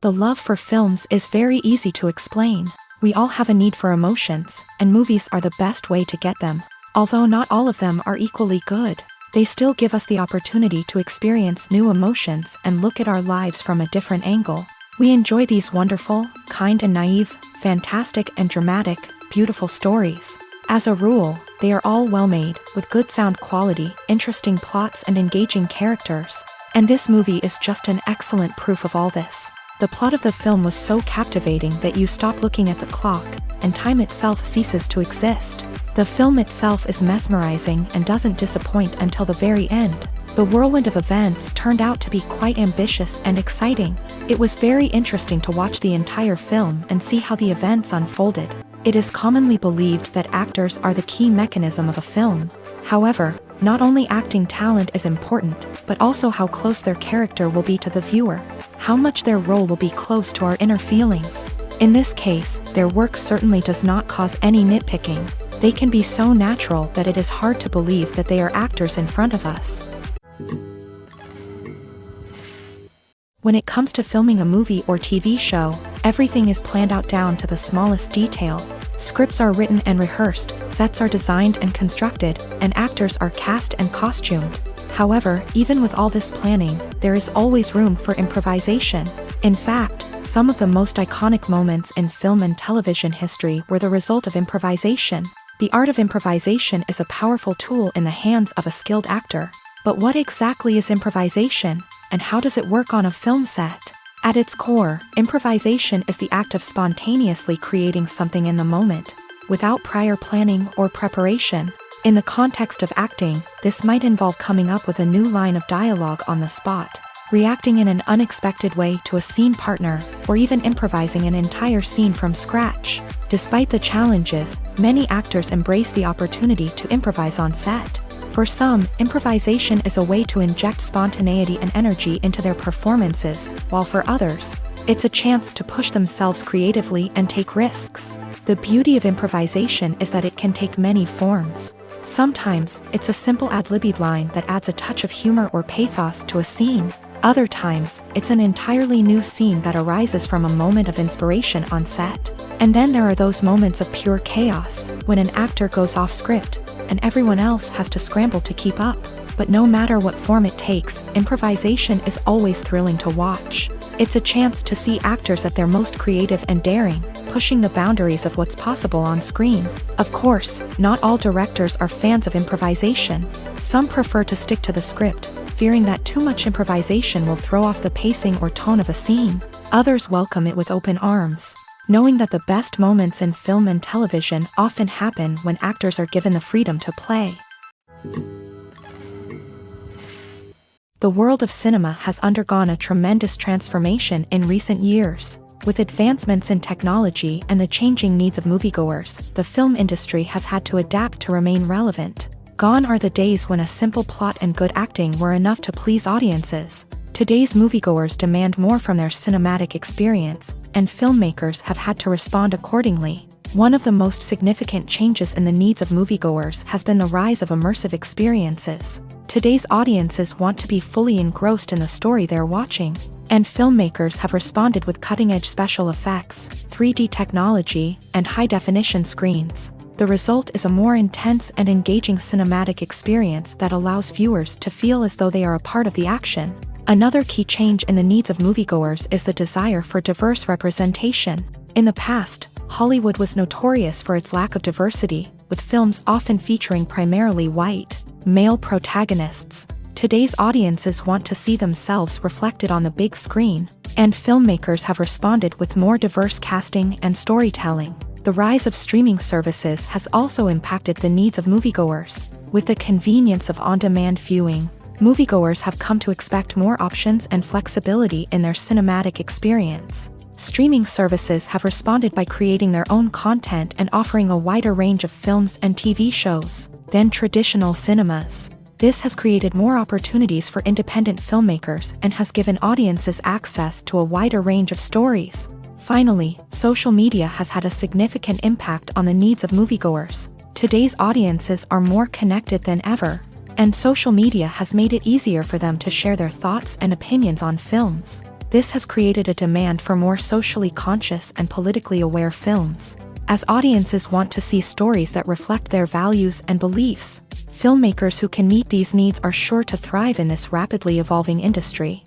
The love for films is very easy to explain. We all have a need for emotions, and movies are the best way to get them. Although not all of them are equally good, they still give us the opportunity to experience new emotions and look at our lives from a different angle. We enjoy these wonderful, kind and naive, fantastic and dramatic, beautiful stories. As a rule, they are all well made, with good sound quality, interesting plots and engaging characters. And this movie is just an excellent proof of all this. The plot of the film was so captivating that you stop looking at the clock, and time itself ceases to exist. The film itself is mesmerizing and doesn't disappoint until the very end. The whirlwind of events turned out to be quite ambitious and exciting. It was very interesting to watch the entire film and see how the events unfolded. It is commonly believed that actors are the key mechanism of a film. However, not only acting talent is important, but also how close their character will be to the viewer. How much their role will be close to our inner feelings. In this case, their work certainly does not cause any nitpicking. They can be so natural that it is hard to believe that they are actors in front of us. When it comes to filming a movie or TV show, everything is planned out down to the smallest detail. Scripts are written and rehearsed, sets are designed and constructed, and actors are cast and costumed. However, even with all this planning, there is always room for improvisation. In fact, some of the most iconic moments in film and television history were the result of improvisation. The art of improvisation is a powerful tool in the hands of a skilled actor. But what exactly is improvisation, and how does it work on a film set? At its core, improvisation is the act of spontaneously creating something in the moment, without prior planning or preparation. In the context of acting, this might involve coming up with a new line of dialogue on the spot, reacting in an unexpected way to a scene partner, or even improvising an entire scene from scratch. Despite the challenges, many actors embrace the opportunity to improvise on set. For some, improvisation is a way to inject spontaneity and energy into their performances, while for others, it's a chance to push themselves creatively and take risks. The beauty of improvisation is that it can take many forms. Sometimes, it's a simple ad-libbed line that adds a touch of humor or pathos to a scene. Other times, it's an entirely new scene that arises from a moment of inspiration on set. And then there are those moments of pure chaos, when an actor goes off script, and everyone else has to scramble to keep up. But no matter what form it takes, improvisation is always thrilling to watch. It's a chance to see actors at their most creative and daring, pushing the boundaries of what's possible on screen. Of course, not all directors are fans of improvisation. Some prefer to stick to the script, fearing that too much improvisation will throw off the pacing or tone of a scene. Others welcome it with open arms, knowing that the best moments in film and television often happen when actors are given the freedom to play. The world of cinema has undergone a tremendous transformation in recent years. With advancements in technology and the changing needs of moviegoers, the film industry has had to adapt to remain relevant. Gone are the days when a simple plot and good acting were enough to please audiences. Today's moviegoers demand more from their cinematic experience, and filmmakers have had to respond accordingly. One of the most significant changes in the needs of moviegoers has been the rise of immersive experiences. Today's audiences want to be fully engrossed in the story they're watching, and filmmakers have responded with cutting-edge special effects, 3D technology, and high-definition screens. The result is a more intense and engaging cinematic experience that allows viewers to feel as though they are a part of the action. Another key change in the needs of moviegoers is the desire for diverse representation. In the past, Hollywood was notorious for its lack of diversity, with films often featuring primarily white, male protagonists. Today's audiences want to see themselves reflected on the big screen, and filmmakers have responded with more diverse casting and storytelling. The rise of streaming services has also impacted the needs of moviegoers. With the convenience of on-demand viewing, moviegoers have come to expect more options and flexibility in their cinematic experience. Streaming services have responded by creating their own content and offering a wider range of films and TV shows than traditional cinemas. This has created more opportunities for independent filmmakers and has given audiences access to a wider range of stories. Finally, social media has had a significant impact on the needs of moviegoers. Today's audiences are more connected than ever, and social media has made it easier for them to share their thoughts and opinions on films. This has created a demand for more socially conscious and politically aware films. As audiences want to see stories that reflect their values and beliefs, filmmakers who can meet these needs are sure to thrive in this rapidly evolving industry.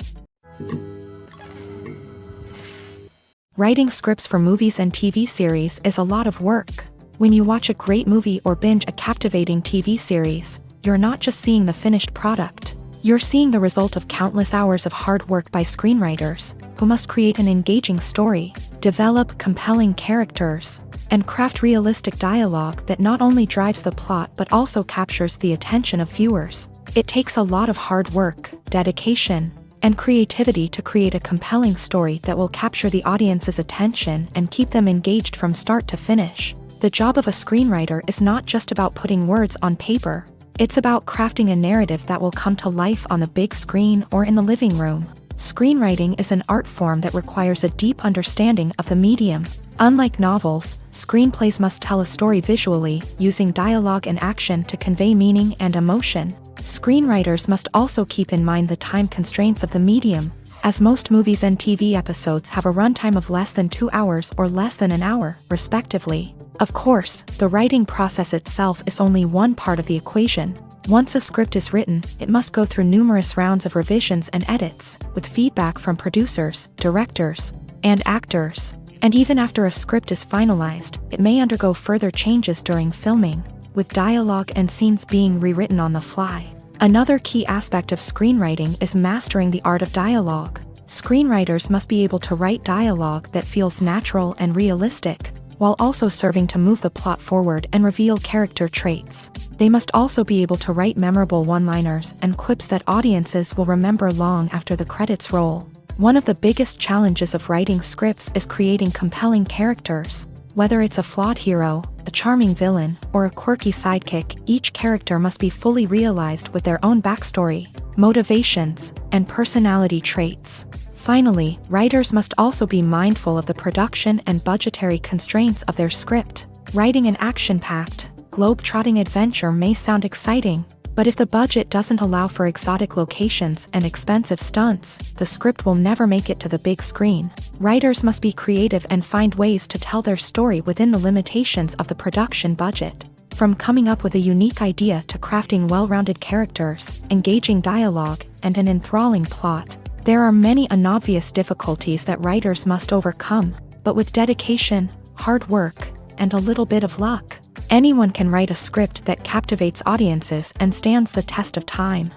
Writing scripts for movies and TV series is a lot of work. When you watch a great movie or binge a captivating TV series, you're not just seeing the finished product. You're seeing the result of countless hours of hard work by screenwriters, who must create an engaging story, develop compelling characters, and craft realistic dialogue that not only drives the plot but also captures the attention of viewers. It takes a lot of hard work, dedication, and creativity to create a compelling story that will capture the audience's attention and keep them engaged from start to finish. The job of a screenwriter is not just about putting words on paper. It's about crafting a narrative that will come to life on the big screen or in the living room. Screenwriting is an art form that requires a deep understanding of the medium. Unlike novels, screenplays must tell a story visually, using dialogue and action to convey meaning and emotion. Screenwriters must also keep in mind the time constraints of the medium, as most movies and TV episodes have a runtime of less than 2 hours or less than an hour, respectively. Of course, the writing process itself is only one part of the equation. Once a script is written, it must go through numerous rounds of revisions and edits, with feedback from producers, directors, and actors. And even after a script is finalized, it may undergo further changes during filming, with dialogue and scenes being rewritten on the fly. Another key aspect of screenwriting is mastering the art of dialogue. Screenwriters must be able to write dialogue that feels natural and realistic, while also serving to move the plot forward and reveal character traits. They must also be able to write memorable one-liners and quips that audiences will remember long after the credits roll. One of the biggest challenges of writing scripts is creating compelling characters. Whether it's a flawed hero, a charming villain, or a quirky sidekick, each character must be fully realized with their own backstory, motivations, and personality traits. Finally, writers must also be mindful of the production and budgetary constraints of their script. Writing an action-packed, globe-trotting adventure may sound exciting, but if the budget doesn't allow for exotic locations and expensive stunts, the script will never make it to the big screen. Writers must be creative and find ways to tell their story within the limitations of the production budget. From coming up with a unique idea to crafting well-rounded characters, engaging dialogue, and an enthralling plot, there are many unobvious difficulties that writers must overcome, but with dedication, hard work, and a little bit of luck, anyone can write a script that captivates audiences and stands the test of time.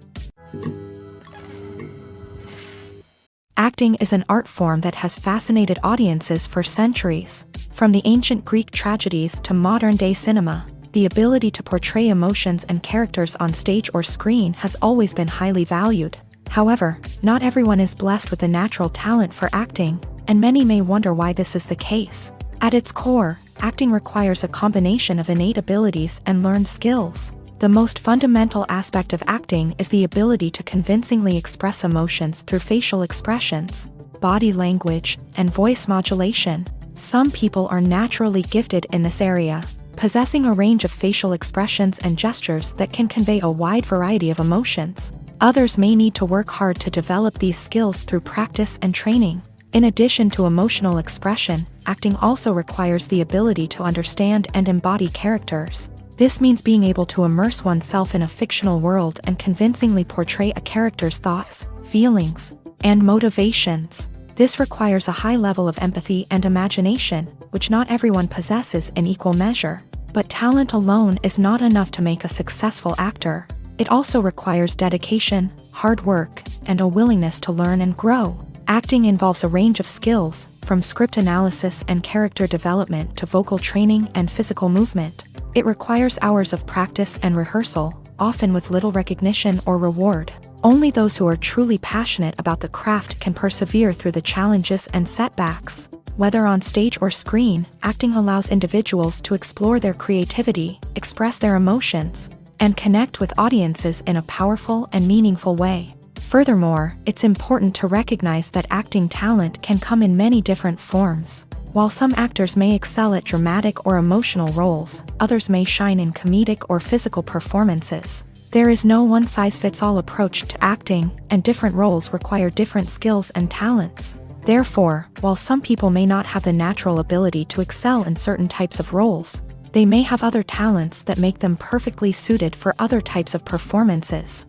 Acting is an art form that has fascinated audiences for centuries. From the ancient Greek tragedies to modern-day cinema, the ability to portray emotions and characters on stage or screen has always been highly valued. However, not everyone is blessed with a natural talent for acting, and many may wonder why this is the case. At its core, acting requires a combination of innate abilities and learned skills. The most fundamental aspect of acting is the ability to convincingly express emotions through facial expressions, body language, and voice modulation. Some people are naturally gifted in this area, possessing a range of facial expressions and gestures that can convey a wide variety of emotions. Others may need to work hard to develop these skills through practice and training. In addition to emotional expression, acting also requires the ability to understand and embody characters. This means being able to immerse oneself in a fictional world and convincingly portray a character's thoughts, feelings, and motivations. This requires a high level of empathy and imagination, which not everyone possesses in equal measure. But talent alone is not enough to make a successful actor. It also requires dedication, hard work, and a willingness to learn and grow. Acting involves a range of skills, from script analysis and character development to vocal training and physical movement. It requires hours of practice and rehearsal, often with little recognition or reward. Only those who are truly passionate about the craft can persevere through the challenges and setbacks. Whether on stage or screen, acting allows individuals to explore their creativity, express their emotions, and connect with audiences in a powerful and meaningful way. Furthermore, it's important to recognize that acting talent can come in many different forms. While some actors may excel at dramatic or emotional roles, others may shine in comedic or physical performances. There is no one-size-fits-all approach to acting, and different roles require different skills and talents. Therefore, while some people may not have the natural ability to excel in certain types of roles, they may have other talents that make them perfectly suited for other types of performances.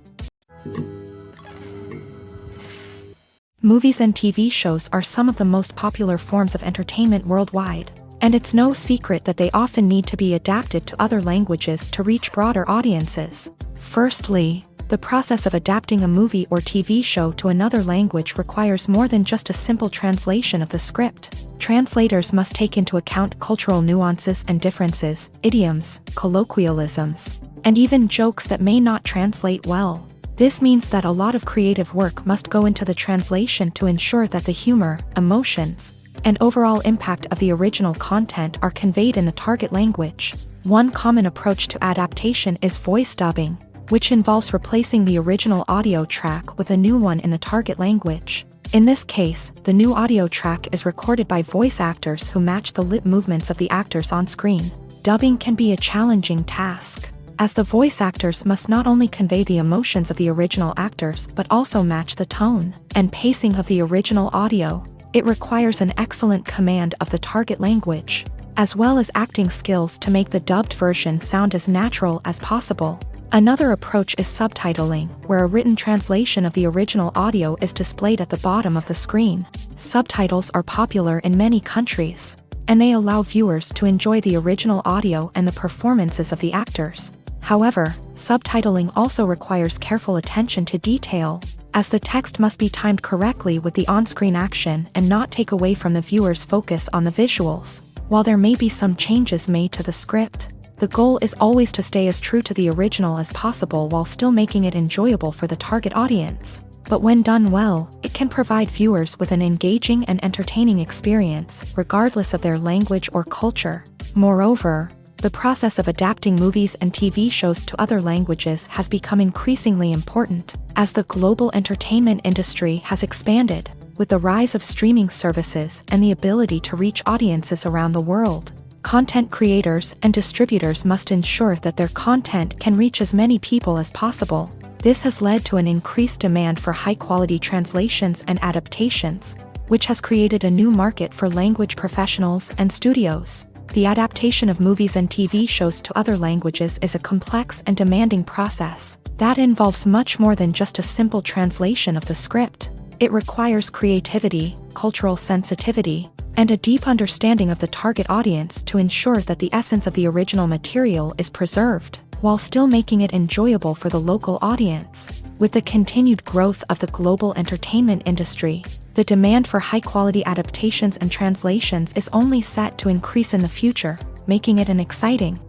Movies and TV shows are some of the most popular forms of entertainment worldwide, and it's no secret that they often need to be adapted to other languages to reach broader audiences. Firstly, the process of adapting a movie or TV show to another language requires more than just a simple translation of the script. Translators must take into account cultural nuances and differences, idioms, colloquialisms, and even jokes that may not translate well. This means that a lot of creative work must go into the translation to ensure that the humor, emotions, and overall impact of the original content are conveyed in the target language. One common approach to adaptation is voice dubbing, which involves replacing the original audio track with a new one in the target language. In this case, the new audio track is recorded by voice actors who match the lip movements of the actors on screen. Dubbing can be a challenging task, as the voice actors must not only convey the emotions of the original actors but also match the tone and pacing of the original audio. It requires an excellent command of the target language, as well as acting skills to make the dubbed version sound as natural as possible. Another approach is subtitling, where a written translation of the original audio is displayed at the bottom of the screen. Subtitles are popular in many countries, and they allow viewers to enjoy the original audio and the performances of the actors. However, subtitling also requires careful attention to detail, as the text must be timed correctly with the on-screen action and not take away from the viewer's focus on the visuals. While there may be some changes made to the script, the goal is always to stay as true to the original as possible while still making it enjoyable for the target audience. But when done well, it can provide viewers with an engaging and entertaining experience, regardless of their language or culture. Moreover, the process of adapting movies and TV shows to other languages has become increasingly important, as the global entertainment industry has expanded, with the rise of streaming services and the ability to reach audiences around the world. Content creators and distributors must ensure that their content can reach as many people as possible. This has led to an increased demand for high-quality translations and adaptations, which has created a new market for language professionals and studios. The adaptation of movies and TV shows to other languages is a complex and demanding process that involves much more than just a simple translation of the script. It requires creativity, cultural sensitivity, and a deep understanding of the target audience to ensure that the essence of the original material is preserved, while still making it enjoyable for the local audience. With the continued growth of the global entertainment industry, the demand for high-quality adaptations and translations is only set to increase in the future, making it an exciting.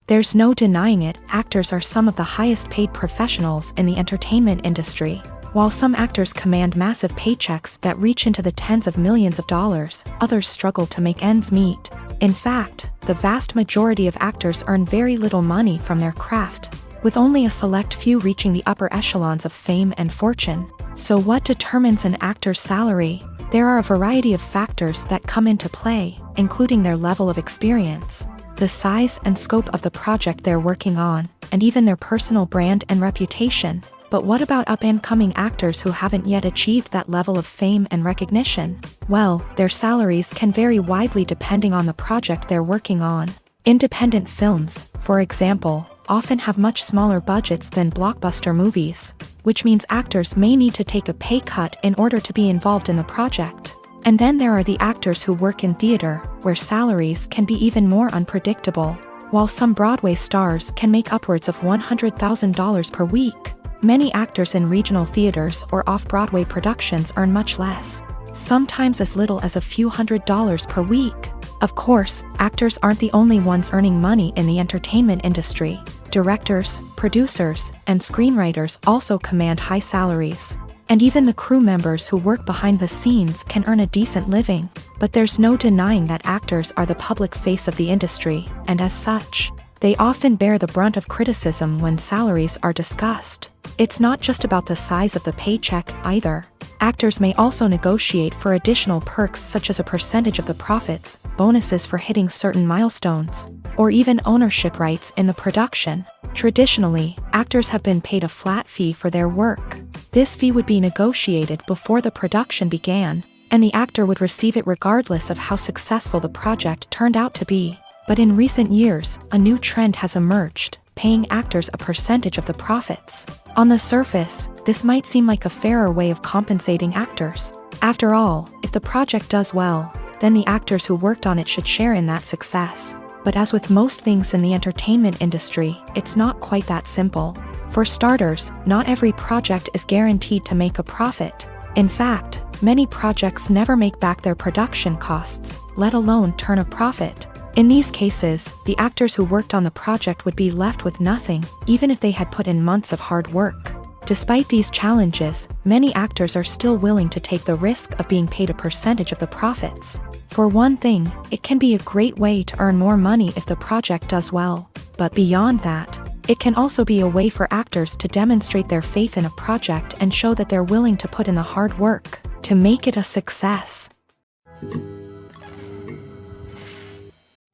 There's no denying it, actors are some of the highest-paid professionals in the entertainment industry. While some actors command massive paychecks that reach into the tens of millions of dollars, others struggle to make ends meet. In fact, the vast majority of actors earn very little money from their craft, with only a select few reaching the upper echelons of fame and fortune. So what determines an actor's salary? There are a variety of factors that come into play, including their level of experience, the size and scope of the project they're working on, and even their personal brand and reputation. But what about up-and-coming actors who haven't yet achieved that level of fame and recognition? Well, their salaries can vary widely depending on the project they're working on. Independent films, for example, often have much smaller budgets than blockbuster movies, which means actors may need to take a pay cut in order to be involved in the project. And then there are the actors who work in theater, where salaries can be even more unpredictable. While some Broadway stars can make upwards of $100,000 per week, many actors in regional theaters or off-Broadway productions earn much less, sometimes as little as a few $100s per week. Of course, actors aren't the only ones earning money in the entertainment industry. Directors, producers, and screenwriters also command high salaries. And even the crew members who work behind the scenes can earn a decent living. But there's no denying that actors are the public face of the industry, and as such, they often bear the brunt of criticism when salaries are discussed. It's not just about the size of the paycheck either. Actors may also negotiate for additional perks such as a percentage of the profits, bonuses for hitting certain milestones, or even ownership rights in the production. Traditionally, actors have been paid a flat fee for their work. This fee would be negotiated before the production began, and the actor would receive it regardless of how successful the project turned out to be. But in recent years, a new trend has emerged, paying actors a percentage of the profits. On the surface, this might seem like a fairer way of compensating actors. After all, if the project does well, then the actors who worked on it should share in that success. But as with most things in the entertainment industry, it's not quite that simple. For starters, not every project is guaranteed to make a profit. In fact, many projects never make back their production costs, let alone turn a profit. In these cases, the actors who worked on the project would be left with nothing, even if they had put in months of hard work. Despite these challenges, many actors are still willing to take the risk of being paid a percentage of the profits. For one thing, it can be a great way to earn more money if the project does well. But beyond that, it can also be a way for actors to demonstrate their faith in a project and show that they're willing to put in the hard work to make it a success.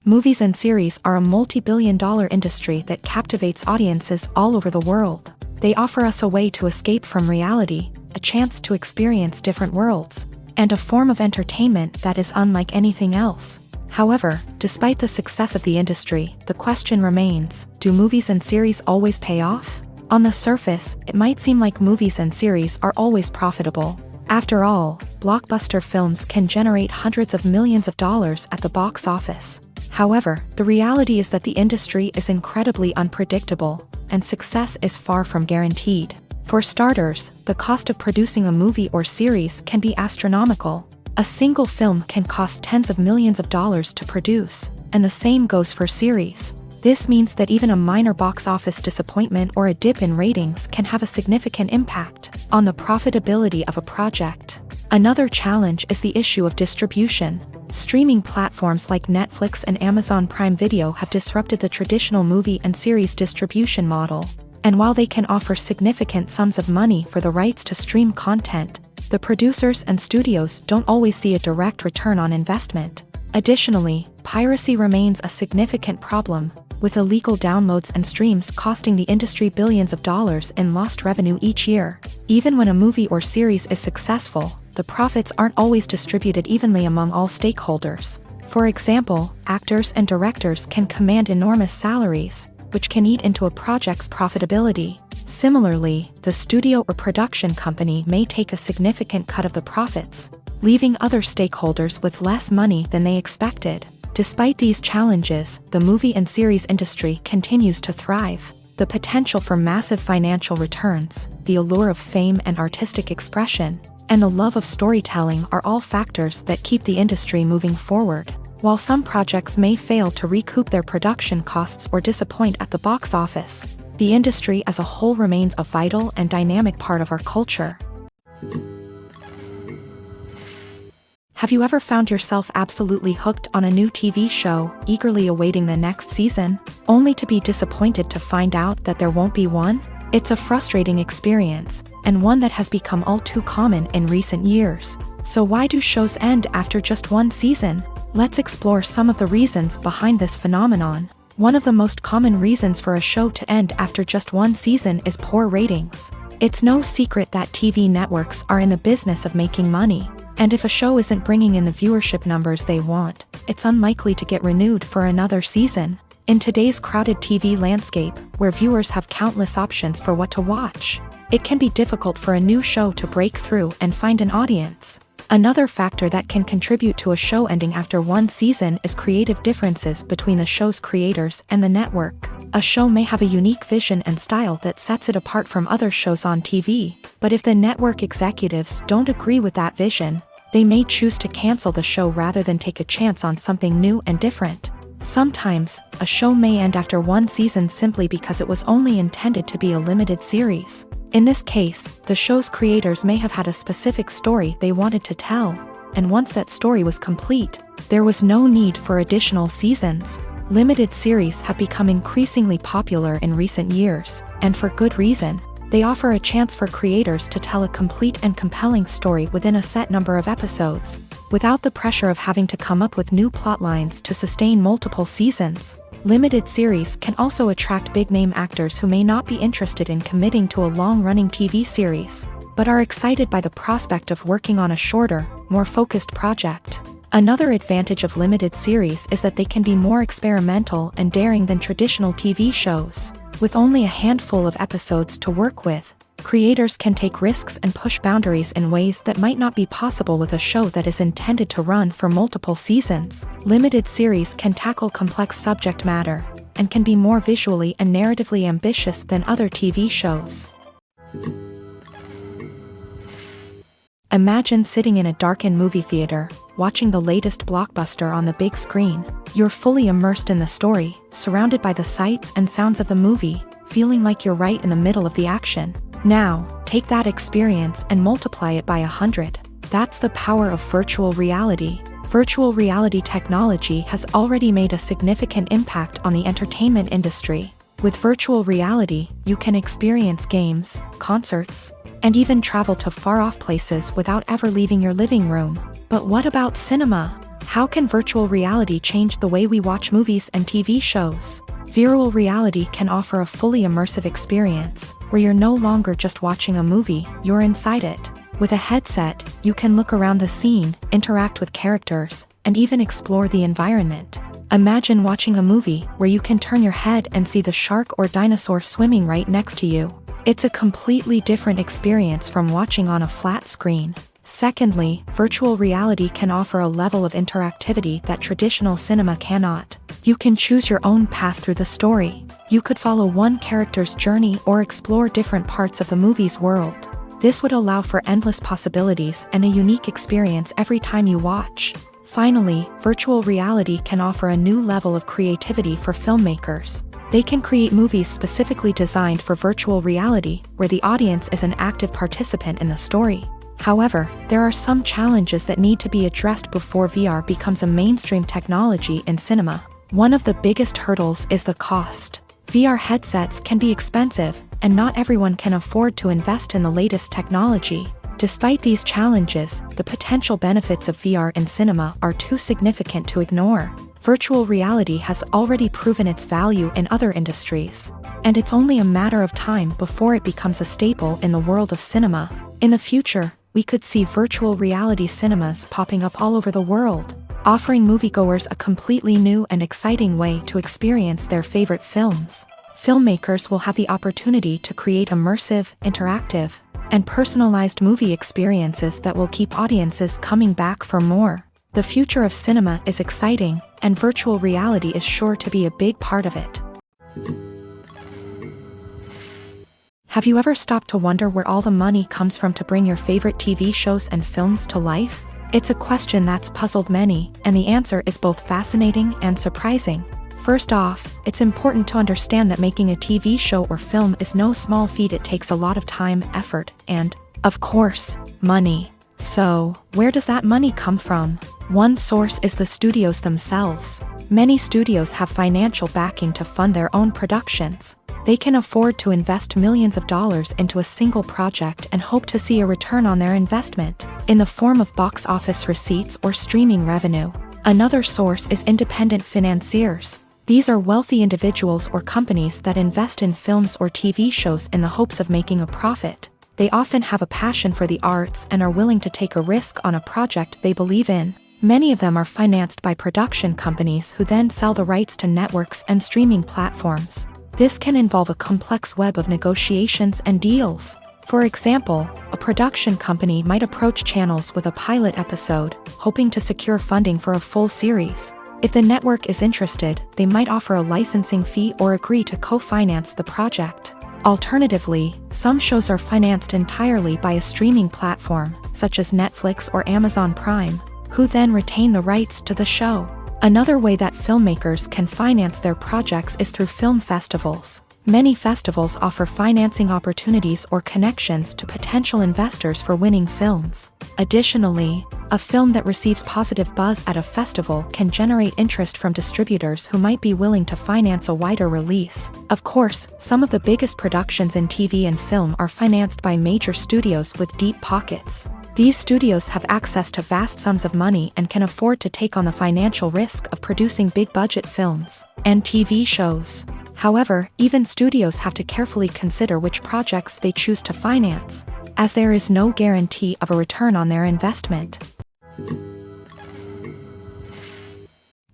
Movies and series are a multi-billion-dollar industry that captivates audiences all over the world. They offer us a way to escape from reality, a chance to experience different worlds, and a form of entertainment that is unlike anything else. However, despite the success of the industry, the question remains, do movies and series always pay off? On the surface, it might seem like movies and series are always profitable. After all, blockbuster films can generate hundreds of millions of dollars at the box office. However, the reality is that the industry is incredibly unpredictable, and success is far from guaranteed. For starters, the cost of producing a movie or series can be astronomical. A single film can cost tens of millions of dollars to produce, and the same goes for series. This means that even a minor box office disappointment or a dip in ratings can have a significant impact on the profitability of a project. Another challenge is the issue of distribution. Streaming platforms like Netflix and Amazon Prime Video have disrupted the traditional movie and series distribution model. And while they can offer significant sums of money for the rights to stream content, the producers and studios don't always see a direct return on investment. Additionally, piracy remains a significant problem, with illegal downloads and streams costing the industry billions of dollars in lost revenue each year. Even when a movie or series is successful, the profits aren't always distributed evenly among all stakeholders. For example, actors and directors can command enormous salaries, which can eat into a project's profitability. Similarly, the studio or production company may take a significant cut of the profits, leaving other stakeholders with less money than they expected. Despite these challenges, the movie and series industry continues to thrive. The potential for massive financial returns, the allure of fame and artistic expression, and the love of storytelling are all factors that keep the industry moving forward. While some projects may fail to recoup their production costs or disappoint at the box office, the industry as a whole remains a vital and dynamic part of our culture. Have you ever found yourself absolutely hooked on a new TV show, eagerly awaiting the next season, only to be disappointed to find out that there won't be one? It's a frustrating experience, and one that has become all too common in recent years. So why do shows end after just one season? Let's explore some of the reasons behind this phenomenon. One of the most common reasons for a show to end after just one season is poor ratings. It's no secret that TV networks are in the business of making money, and if a show isn't bringing in the viewership numbers they want, it's unlikely to get renewed for another season. In today's crowded TV landscape, where viewers have countless options for what to watch, it can be difficult for a new show to break through and find an audience. Another factor that can contribute to a show ending after one season is creative differences between the show's creators and the network. A show may have a unique vision and style that sets it apart from other shows on TV, but if the network executives don't agree with that vision, they may choose to cancel the show rather than take a chance on something new and different. Sometimes, a show may end after one season simply because it was only intended to be a limited series. In this case, the show's creators may have had a specific story they wanted to tell, and once that story was complete, there was no need for additional seasons. Limited series have become increasingly popular in recent years, and for good reason. They offer a chance for creators to tell a complete and compelling story within a set number of episodes, without the pressure of having to come up with new plot lines to sustain multiple seasons. Limited series can also attract big-name actors who may not be interested in committing to a long-running TV series, but are excited by the prospect of working on a shorter, more focused project. Another advantage of limited series is that they can be more experimental and daring than traditional TV shows. With only a handful of episodes to work with, creators can take risks and push boundaries in ways that might not be possible with a show that is intended to run for multiple seasons. Limited series can tackle complex subject matter, and can be more visually and narratively ambitious than other TV shows. Imagine sitting in a darkened movie theater, watching the latest blockbuster on the big screen. You're fully immersed in the story, surrounded by the sights and sounds of the movie, feeling like you're right in the middle of the action. Now, take that experience and multiply it by 100. That's the power of virtual reality. Virtual reality technology has already made a significant impact on the entertainment industry. With virtual reality, you can experience games, concerts, and even travel to far-off places without ever leaving your living room. But what about cinema? How can virtual reality change the way we watch movies and TV shows? Virtual reality can offer a fully immersive experience, where you're no longer just watching a movie, you're inside it. With a headset, you can look around the scene, interact with characters, and even explore the environment. Imagine watching a movie where you can turn your head and see the shark or dinosaur swimming right next to you. It's a completely different experience from watching on a flat screen. Secondly, virtual reality can offer a level of interactivity that traditional cinema cannot. You can choose your own path through the story. You could follow one character's journey or explore different parts of the movie's world. This would allow for endless possibilities and a unique experience every time you watch. Finally, virtual reality can offer a new level of creativity for filmmakers. They can create movies specifically designed for virtual reality, where the audience is an active participant in the story. However, there are some challenges that need to be addressed before VR becomes a mainstream technology in cinema. One of the biggest hurdles is the cost. VR headsets can be expensive, and not everyone can afford to invest in the latest technology. Despite these challenges, the potential benefits of VR in cinema are too significant to ignore. Virtual reality has already proven its value in other industries, and it's only a matter of time before it becomes a staple in the world of cinema. In the future, we could see virtual reality cinemas popping up all over the world, offering moviegoers a completely new and exciting way to experience their favorite films. Filmmakers will have the opportunity to create immersive, interactive, and personalized movie experiences that will keep audiences coming back for more. The future of cinema is exciting, and virtual reality is sure to be a big part of it. Have you ever stopped to wonder where all the money comes from to bring your favorite TV shows and films to life? It's a question that's puzzled many, and the answer is both fascinating and surprising. First off, it's important to understand that making a TV show or film is no small feat. It takes a lot of time, effort, and, of course, money. So, where does that money come from? One source is the studios themselves. Many studios have financial backing to fund their own productions. They can afford to invest millions of dollars into a single project and hope to see a return on their investment, in the form of box office receipts or streaming revenue. Another source is independent financiers. These are wealthy individuals or companies that invest in films or TV shows in the hopes of making a profit. They often have a passion for the arts and are willing to take a risk on a project they believe in. Many of them are financed by production companies who then sell the rights to networks and streaming platforms. This can involve a complex web of negotiations and deals. For example, a production company might approach channels with a pilot episode, hoping to secure funding for a full series. If the network is interested, they might offer a licensing fee or agree to co-finance the project. Alternatively, some shows are financed entirely by a streaming platform, such as Netflix or Amazon Prime, who then retain the rights to the show. Another way that filmmakers can finance their projects is through film festivals. Many festivals offer financing opportunities or connections to potential investors for winning films. Additionally, a film that receives positive buzz at a festival can generate interest from distributors who might be willing to finance a wider release. Of course, some of the biggest productions in TV and film are financed by major studios with deep pockets. These studios have access to vast sums of money and can afford to take on the financial risk of producing big-budget films and TV shows. However, even studios have to carefully consider which projects they choose to finance, as there is no guarantee of a return on their investment.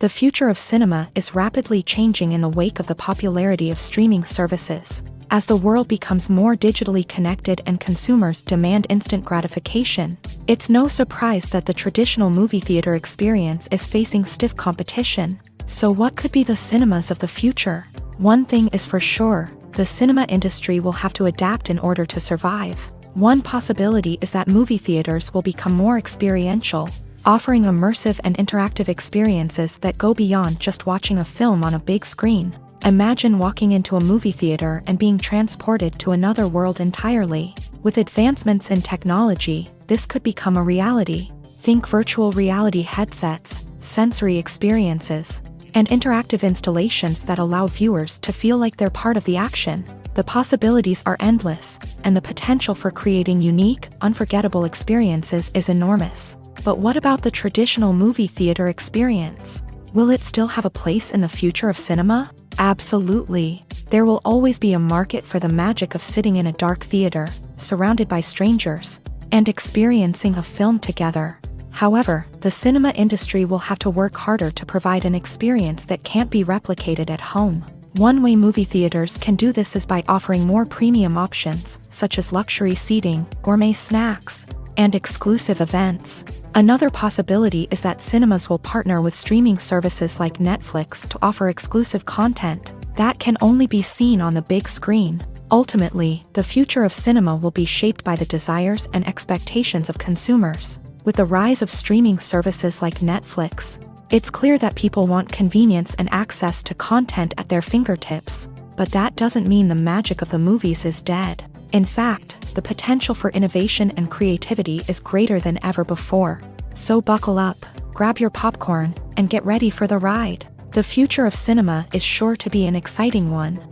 The future of cinema is rapidly changing in the wake of the popularity of streaming services. As the world becomes more digitally connected and consumers demand instant gratification, it's no surprise that the traditional movie theater experience is facing stiff competition. So what could be the cinemas of the future? One thing is for sure, the cinema industry will have to adapt in order to survive. One possibility is that movie theaters will become more experiential, offering immersive and interactive experiences that go beyond just watching a film on a big screen. Imagine walking into a movie theater and being transported to another world entirely. With advancements in technology, this could become a reality. Think virtual reality headsets, sensory experiences, and interactive installations that allow viewers to feel like they're part of the action. The possibilities are endless, and the potential for creating unique, unforgettable experiences is enormous. But what about the traditional movie theater experience? Will it still have a place in the future of cinema? Absolutely. There will always be a market for the magic of sitting in a dark theater, surrounded by strangers, and experiencing a film together. However, the cinema industry will have to work harder to provide an experience that can't be replicated at home. One way movie theaters can do this is by offering more premium options, such as luxury seating, gourmet snacks, and exclusive events. Another possibility is that cinemas will partner with streaming services like Netflix to offer exclusive content that can only be seen on the big screen. Ultimately, the future of cinema will be shaped by the desires and expectations of consumers. With the rise of streaming services like Netflix, it's clear that people want convenience and access to content at their fingertips. But that doesn't mean the magic of the movies is dead. In fact, the potential for innovation and creativity is greater than ever before. So buckle up, grab your popcorn, and get ready for the ride. The future of cinema is sure to be an exciting one.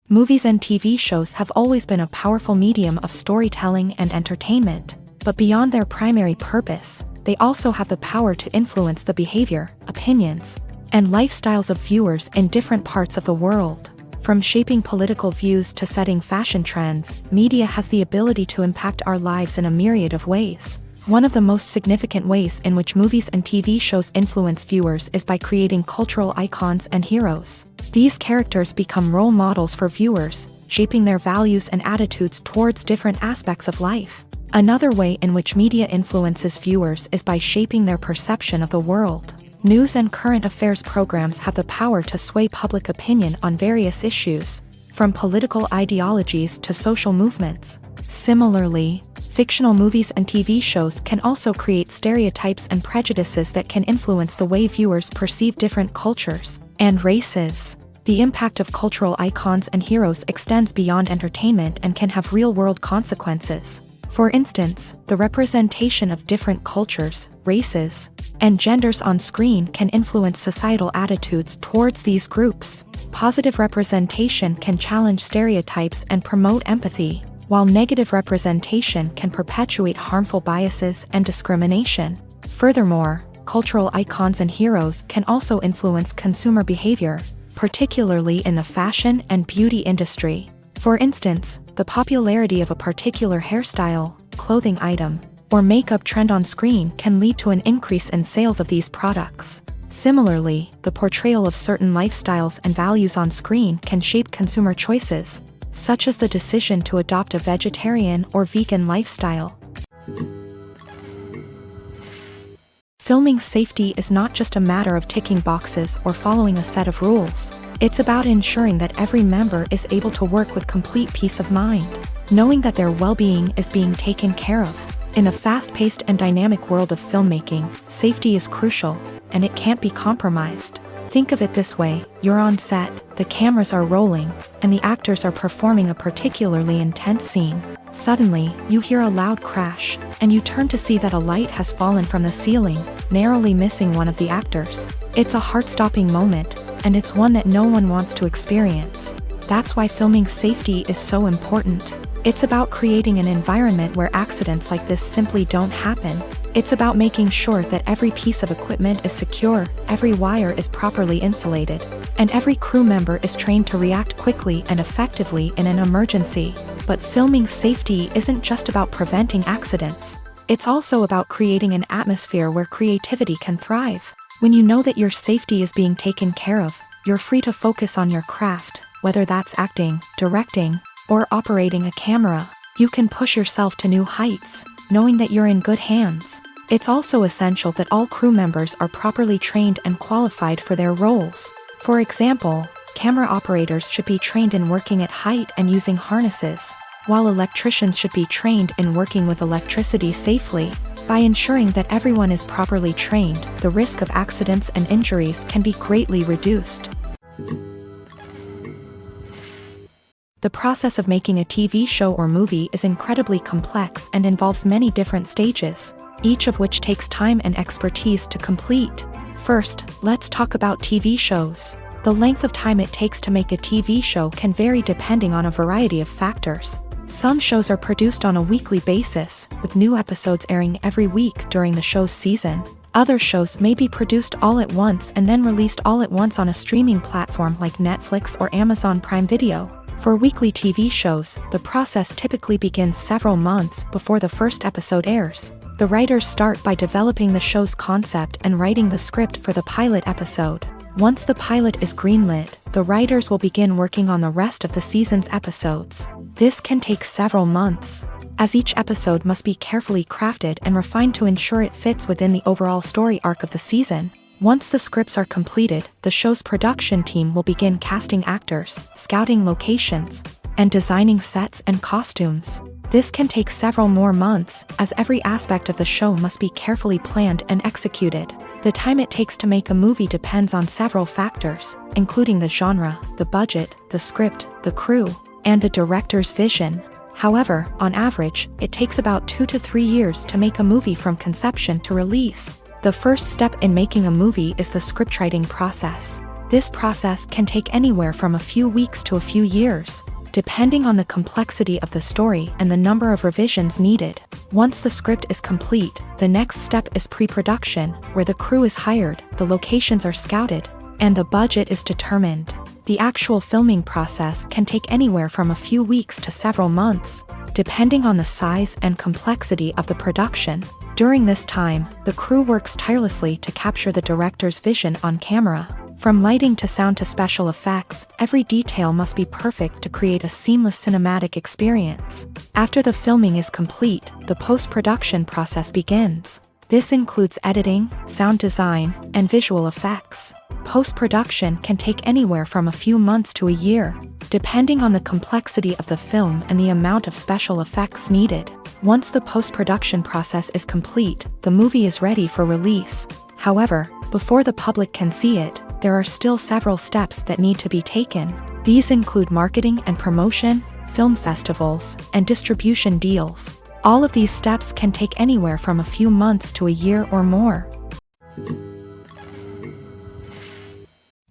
Movies and TV shows have always been a powerful medium of storytelling and entertainment, but beyond their primary purpose, they also have the power to influence the behavior, opinions, and lifestyles of viewers in different parts of the world. From shaping political views to setting fashion trends, media has the ability to impact our lives in a myriad of ways. One of the most significant ways in which movies and TV shows influence viewers is by creating cultural icons and heroes. These characters become role models for viewers, shaping their values and attitudes towards different aspects of life. Another way in which media influences viewers is by shaping their perception of the world. News and current affairs programs have the power to sway public opinion on various issues, from political ideologies to social movements. Similarly, fictional movies and TV shows can also create stereotypes and prejudices that can influence the way viewers perceive different cultures and races. The impact of cultural icons and heroes extends beyond entertainment and can have real-world consequences. For instance, the representation of different cultures, races, and genders on screen can influence societal attitudes towards these groups. Positive representation can challenge stereotypes and promote empathy, while negative representation can perpetuate harmful biases and discrimination. Furthermore, cultural icons and heroes can also influence consumer behavior, particularly in the fashion and beauty industry. For instance, the popularity of a particular hairstyle, clothing item, or makeup trend on screen can lead to an increase in sales of these products. Similarly, the portrayal of certain lifestyles and values on screen can shape consumer choices, such as the decision to adopt a vegetarian or vegan lifestyle. Filming safety is not just a matter of ticking boxes or following a set of rules. It's about ensuring that every member is able to work with complete peace of mind, knowing that their well-being is being taken care of. In a fast-paced and dynamic world of filmmaking, safety is crucial, and it can't be compromised. Think of it this way: you're on set, the cameras are rolling, and the actors are performing a particularly intense scene. Suddenly, you hear a loud crash, and you turn to see that a light has fallen from the ceiling, narrowly missing one of the actors. It's a heart-stopping moment, and it's one that no one wants to experience. That's why filming safety is so important. It's about creating an environment where accidents like this simply don't happen. It's about making sure that every piece of equipment is secure, every wire is properly insulated, and every crew member is trained to react quickly and effectively in an emergency. But filming safety isn't just about preventing accidents. It's also about creating an atmosphere where creativity can thrive. When you know that your safety is being taken care of, you're free to focus on your craft, whether that's acting, directing, or operating a camera. You can push yourself to new heights, knowing that you're in good hands. It's also essential that all crew members are properly trained and qualified for their roles. For example, camera operators should be trained in working at height and using harnesses, while electricians should be trained in working with electricity safely. By ensuring that everyone is properly trained, the risk of accidents and injuries can be greatly reduced. The process of making a TV show or movie is incredibly complex and involves many different stages, each of which takes time and expertise to complete. First, let's talk about TV shows. The length of time it takes to make a TV show can vary depending on a variety of factors. Some shows are produced on a weekly basis, with new episodes airing every week during the show's season. Other shows may be produced all at once and then released all at once on a streaming platform like Netflix or Amazon Prime Video. For weekly TV shows, the process typically begins several months before the first episode airs. The writers start by developing the show's concept and writing the script for the pilot episode. Once the pilot is greenlit, the writers will begin working on the rest of the season's episodes. This can take several months, as each episode must be carefully crafted and refined to ensure it fits within the overall story arc of the season. Once the scripts are completed, the show's production team will begin casting actors, scouting locations, and designing sets and costumes. This can take several more months, as every aspect of the show must be carefully planned and executed. The time it takes to make a movie depends on several factors, including the genre, the budget, the script, the crew, and the director's vision. However, on average, it takes about 2 to 3 years to make a movie from conception to release. The first step in making a movie is the scriptwriting process. This process can take anywhere from a few weeks to a few years, depending on the complexity of the story and the number of revisions needed. Once the script is complete, the next step is pre-production, where the crew is hired, the locations are scouted, and the budget is determined. The actual filming process can take anywhere from a few weeks to several months, depending on the size and complexity of the production. During this time, the crew works tirelessly to capture the director's vision on camera. From lighting to sound to special effects, every detail must be perfect to create a seamless cinematic experience. After the filming is complete, the post-production process begins. This includes editing, sound design, and visual effects. Post-production can take anywhere from a few months to a year, depending on the complexity of the film and the amount of special effects needed. Once the post-production process is complete, the movie is ready for release. However, before the public can see it, there are still several steps that need to be taken. These include marketing and promotion, film festivals, and distribution deals. All of these steps can take anywhere from a few months to a year or more.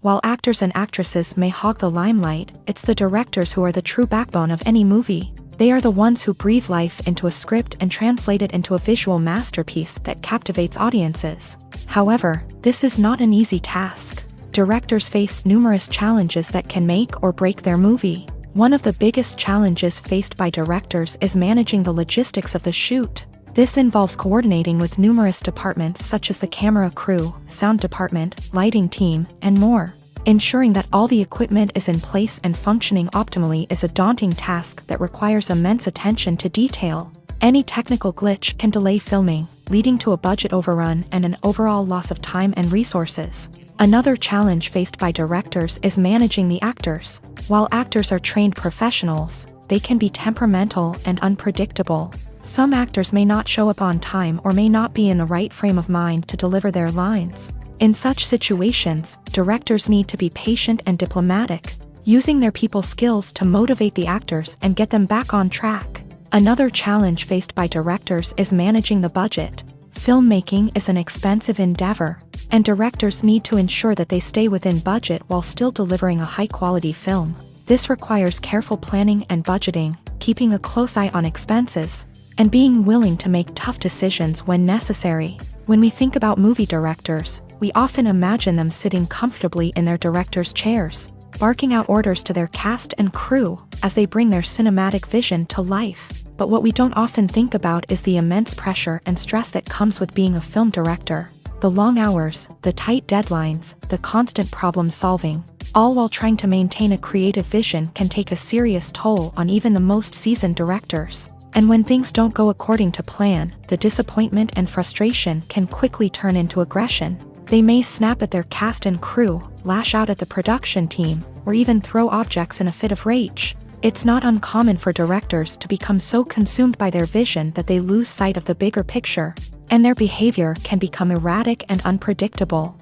While actors and actresses may hog the limelight, it's the directors who are the true backbone of any movie. They are the ones who breathe life into a script and translate it into a visual masterpiece that captivates audiences. However, this is not an easy task. Directors face numerous challenges that can make or break their movie. One of the biggest challenges faced by directors is managing the logistics of the shoot. This involves coordinating with numerous departments such as the camera crew, sound department, lighting team, and more. Ensuring that all the equipment is in place and functioning optimally is a daunting task that requires immense attention to detail. Any technical glitch can delay filming, leading to a budget overrun and an overall loss of time and resources. Another challenge faced by directors is managing the actors. While actors are trained professionals, they can be temperamental and unpredictable. Some actors may not show up on time or may not be in the right frame of mind to deliver their lines. In such situations, directors need to be patient and diplomatic, using their people skills to motivate the actors and get them back on track. Another challenge faced by directors is managing the budget. Filmmaking is an expensive endeavor, and directors need to ensure that they stay within budget while still delivering a high-quality film. This requires careful planning and budgeting, keeping a close eye on expenses, and being willing to make tough decisions when necessary. When we think about movie directors, we often imagine them sitting comfortably in their director's chairs, barking out orders to their cast and crew as they bring their cinematic vision to life. But what we don't often think about is the immense pressure and stress that comes with being a film director. The long hours, the tight deadlines, the constant problem solving, all while trying to maintain a creative vision can take a serious toll on even the most seasoned directors. And when things don't go according to plan, the disappointment and frustration can quickly turn into aggression. They may snap at their cast and crew, lash out at the production team, or even throw objects in a fit of rage. It's not uncommon for directors to become so consumed by their vision that they lose sight of the bigger picture, and their behavior can become erratic and unpredictable.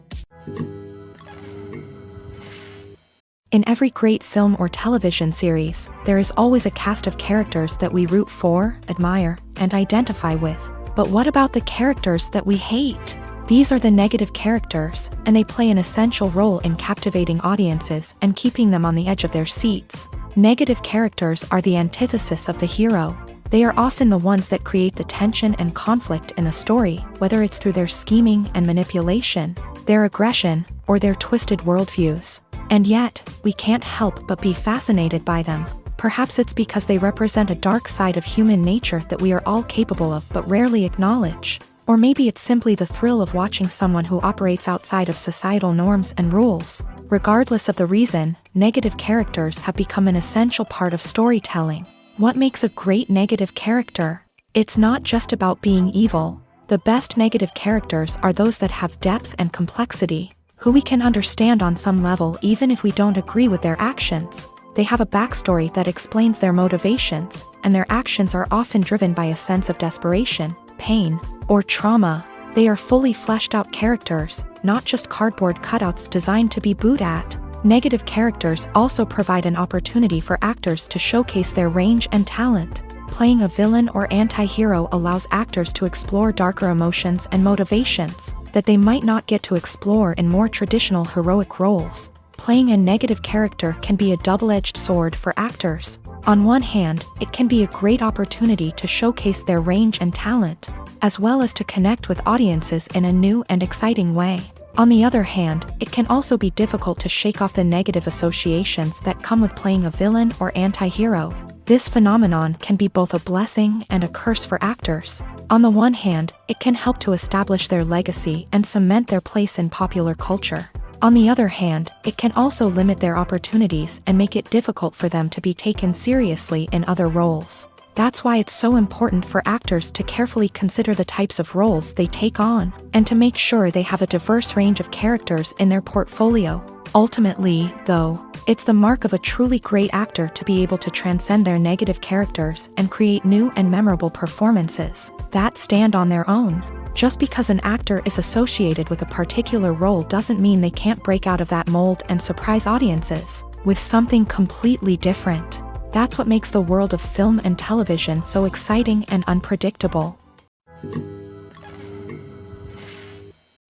In every great film or television series, there is always a cast of characters that we root for, admire, and identify with. But what about the characters that we hate? These are the negative characters, and they play an essential role in captivating audiences and keeping them on the edge of their seats. Negative characters are the antithesis of the hero. They are often the ones that create the tension and conflict in the story, whether it's through their scheming and manipulation, their aggression, or their twisted worldviews. And yet, we can't help but be fascinated by them. Perhaps it's because they represent a dark side of human nature that we are all capable of but rarely acknowledge. Or maybe it's simply the thrill of watching someone who operates outside of societal norms and rules. Regardless of the reason, negative characters have become an essential part of storytelling. What makes a great negative character? It's not just about being evil. The best negative characters are those that have depth and complexity, who we can understand on some level even if we don't agree with their actions. They have a backstory that explains their motivations, and their actions are often driven by a sense of desperation, pain, or trauma. They are fully fleshed out characters, not just cardboard cutouts designed to be booed at. Negative characters also provide an opportunity for actors to showcase their range and talent. Playing a villain or anti-hero allows actors to explore darker emotions and motivations that they might not get to explore in more traditional heroic roles. Playing a negative character can be a double-edged sword for actors. On one hand, it can be a great opportunity to showcase their range and talent, as well as to connect with audiences in a new and exciting way. On the other hand, it can also be difficult to shake off the negative associations that come with playing a villain or anti-hero. This phenomenon can be both a blessing and a curse for actors. On the one hand, it can help to establish their legacy and cement their place in popular culture. On the other hand, it can also limit their opportunities and make it difficult for them to be taken seriously in other roles. That's why it's so important for actors to carefully consider the types of roles they take on, and to make sure they have a diverse range of characters in their portfolio. Ultimately, though, it's the mark of a truly great actor to be able to transcend their negative characters and create new and memorable performances that stand on their own. Just because an actor is associated with a particular role doesn't mean they can't break out of that mold and surprise audiences with something completely different. That's what makes the world of film and television so exciting and unpredictable.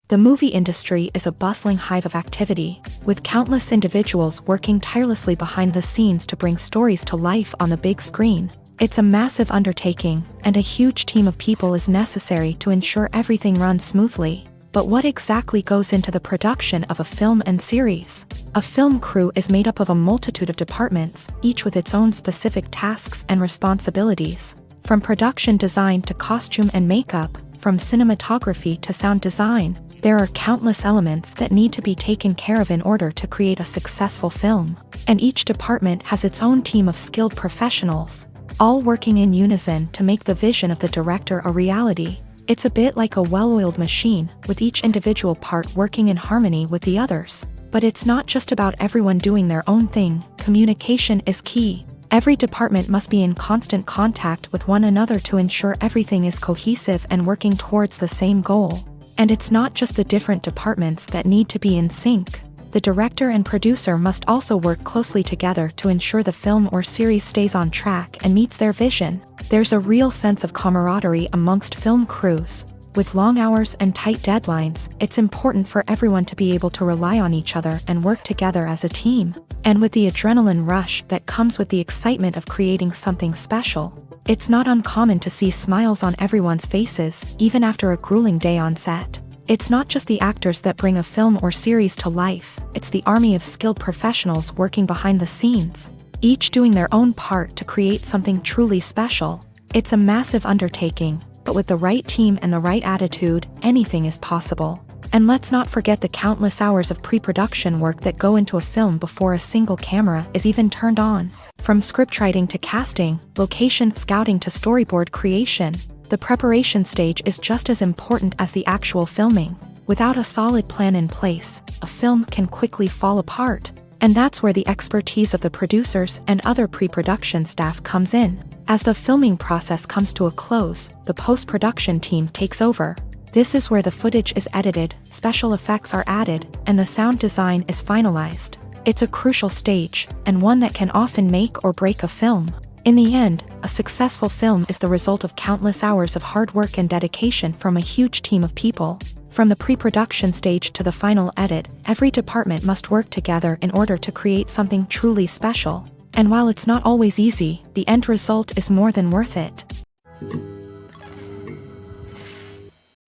The movie industry is a bustling hive of activity, with countless individuals working tirelessly behind the scenes to bring stories to life on the big screen. It's a massive undertaking, and a huge team of people is necessary to ensure everything runs smoothly. But what exactly goes into the production of a film and series? A film crew is made up of a multitude of departments, each with its own specific tasks and responsibilities. From production design to costume and makeup, from cinematography to sound design, there are countless elements that need to be taken care of in order to create a successful film. And each department has its own team of skilled professionals, all working in unison to make the vision of the director a reality. It's a bit like a well-oiled machine, with each individual part working in harmony with the others. But it's not just about everyone doing their own thing. Communication is key. Every department must be in constant contact with one another to ensure everything is cohesive and working towards the same goal. And it's not just the different departments that need to be in sync. The director and producer must also work closely together to ensure the film or series stays on track and meets their vision. There's a real sense of camaraderie amongst film crews. With long hours and tight deadlines, it's important for everyone to be able to rely on each other and work together as a team. And with the adrenaline rush that comes with the excitement of creating something special, it's not uncommon to see smiles on everyone's faces, even after a grueling day on set. It's not just the actors that bring a film or series to life, it's the army of skilled professionals working behind the scenes, each doing their own part to create something truly special. It's a massive undertaking, but with the right team and the right attitude, anything is possible. And let's not forget the countless hours of pre-production work that go into a film before a single camera is even turned on. From scriptwriting to casting, location scouting to storyboard creation, the preparation stage is just as important as the actual filming. Without a solid plan in place, a film can quickly fall apart. And that's where the expertise of the producers and other pre-production staff comes in. As the filming process comes to a close, the post-production team takes over. This is where the footage is edited, special effects are added, and the sound design is finalized. It's a crucial stage, and one that can often make or break a film. In the end, a successful film is the result of countless hours of hard work and dedication from a huge team of people. From the pre-production stage to the final edit, every department must work together in order to create something truly special. And while it's not always easy, the end result is more than worth it.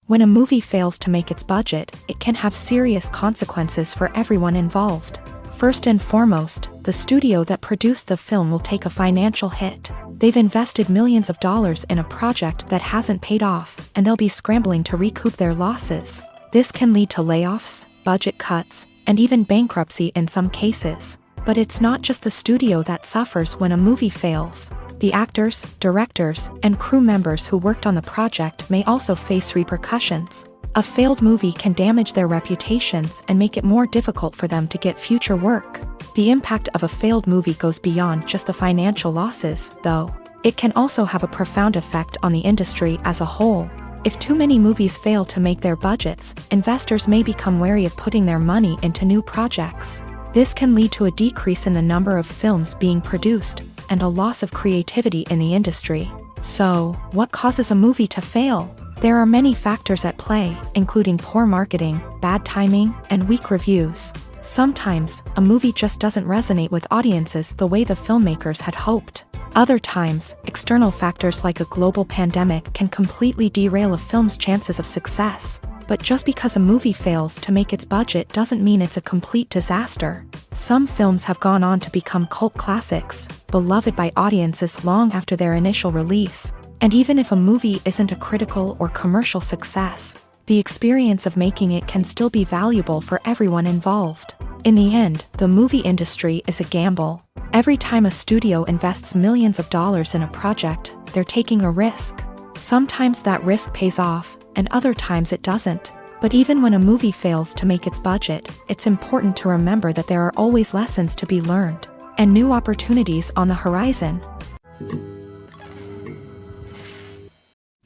When a movie fails to make its budget, it can have serious consequences for everyone involved. First and foremost, the studio that produced the film will take a financial hit. They've invested millions of dollars in a project that hasn't paid off, and they'll be scrambling to recoup their losses. This can lead to layoffs, budget cuts, and even bankruptcy in some cases. But it's not just the studio that suffers when a movie fails. The actors, directors, and crew members who worked on the project may also face repercussions. A failed movie can damage their reputations and make it more difficult for them to get future work. The impact of a failed movie goes beyond just the financial losses, though. It can also have a profound effect on the industry as a whole. If too many movies fail to make their budgets, investors may become wary of putting their money into new projects. This can lead to a decrease in the number of films being produced, and a loss of creativity in the industry. So, what causes a movie to fail? There are many factors at play, including poor marketing, bad timing, and weak reviews. Sometimes, a movie just doesn't resonate with audiences the way the filmmakers had hoped. Other times, external factors like a global pandemic can completely derail a film's chances of success. But just because a movie fails to make its budget doesn't mean it's a complete disaster. Some films have gone on to become cult classics, beloved by audiences long after their initial release. And even if a movie isn't a critical or commercial success, the experience of making it can still be valuable for everyone involved. In the end, the movie industry is a gamble. Every time a studio invests millions of dollars in a project, they're taking a risk. Sometimes that risk pays off, and other times it doesn't. But even when a movie fails to make its budget, it's important to remember that there are always lessons to be learned, and new opportunities on the horizon.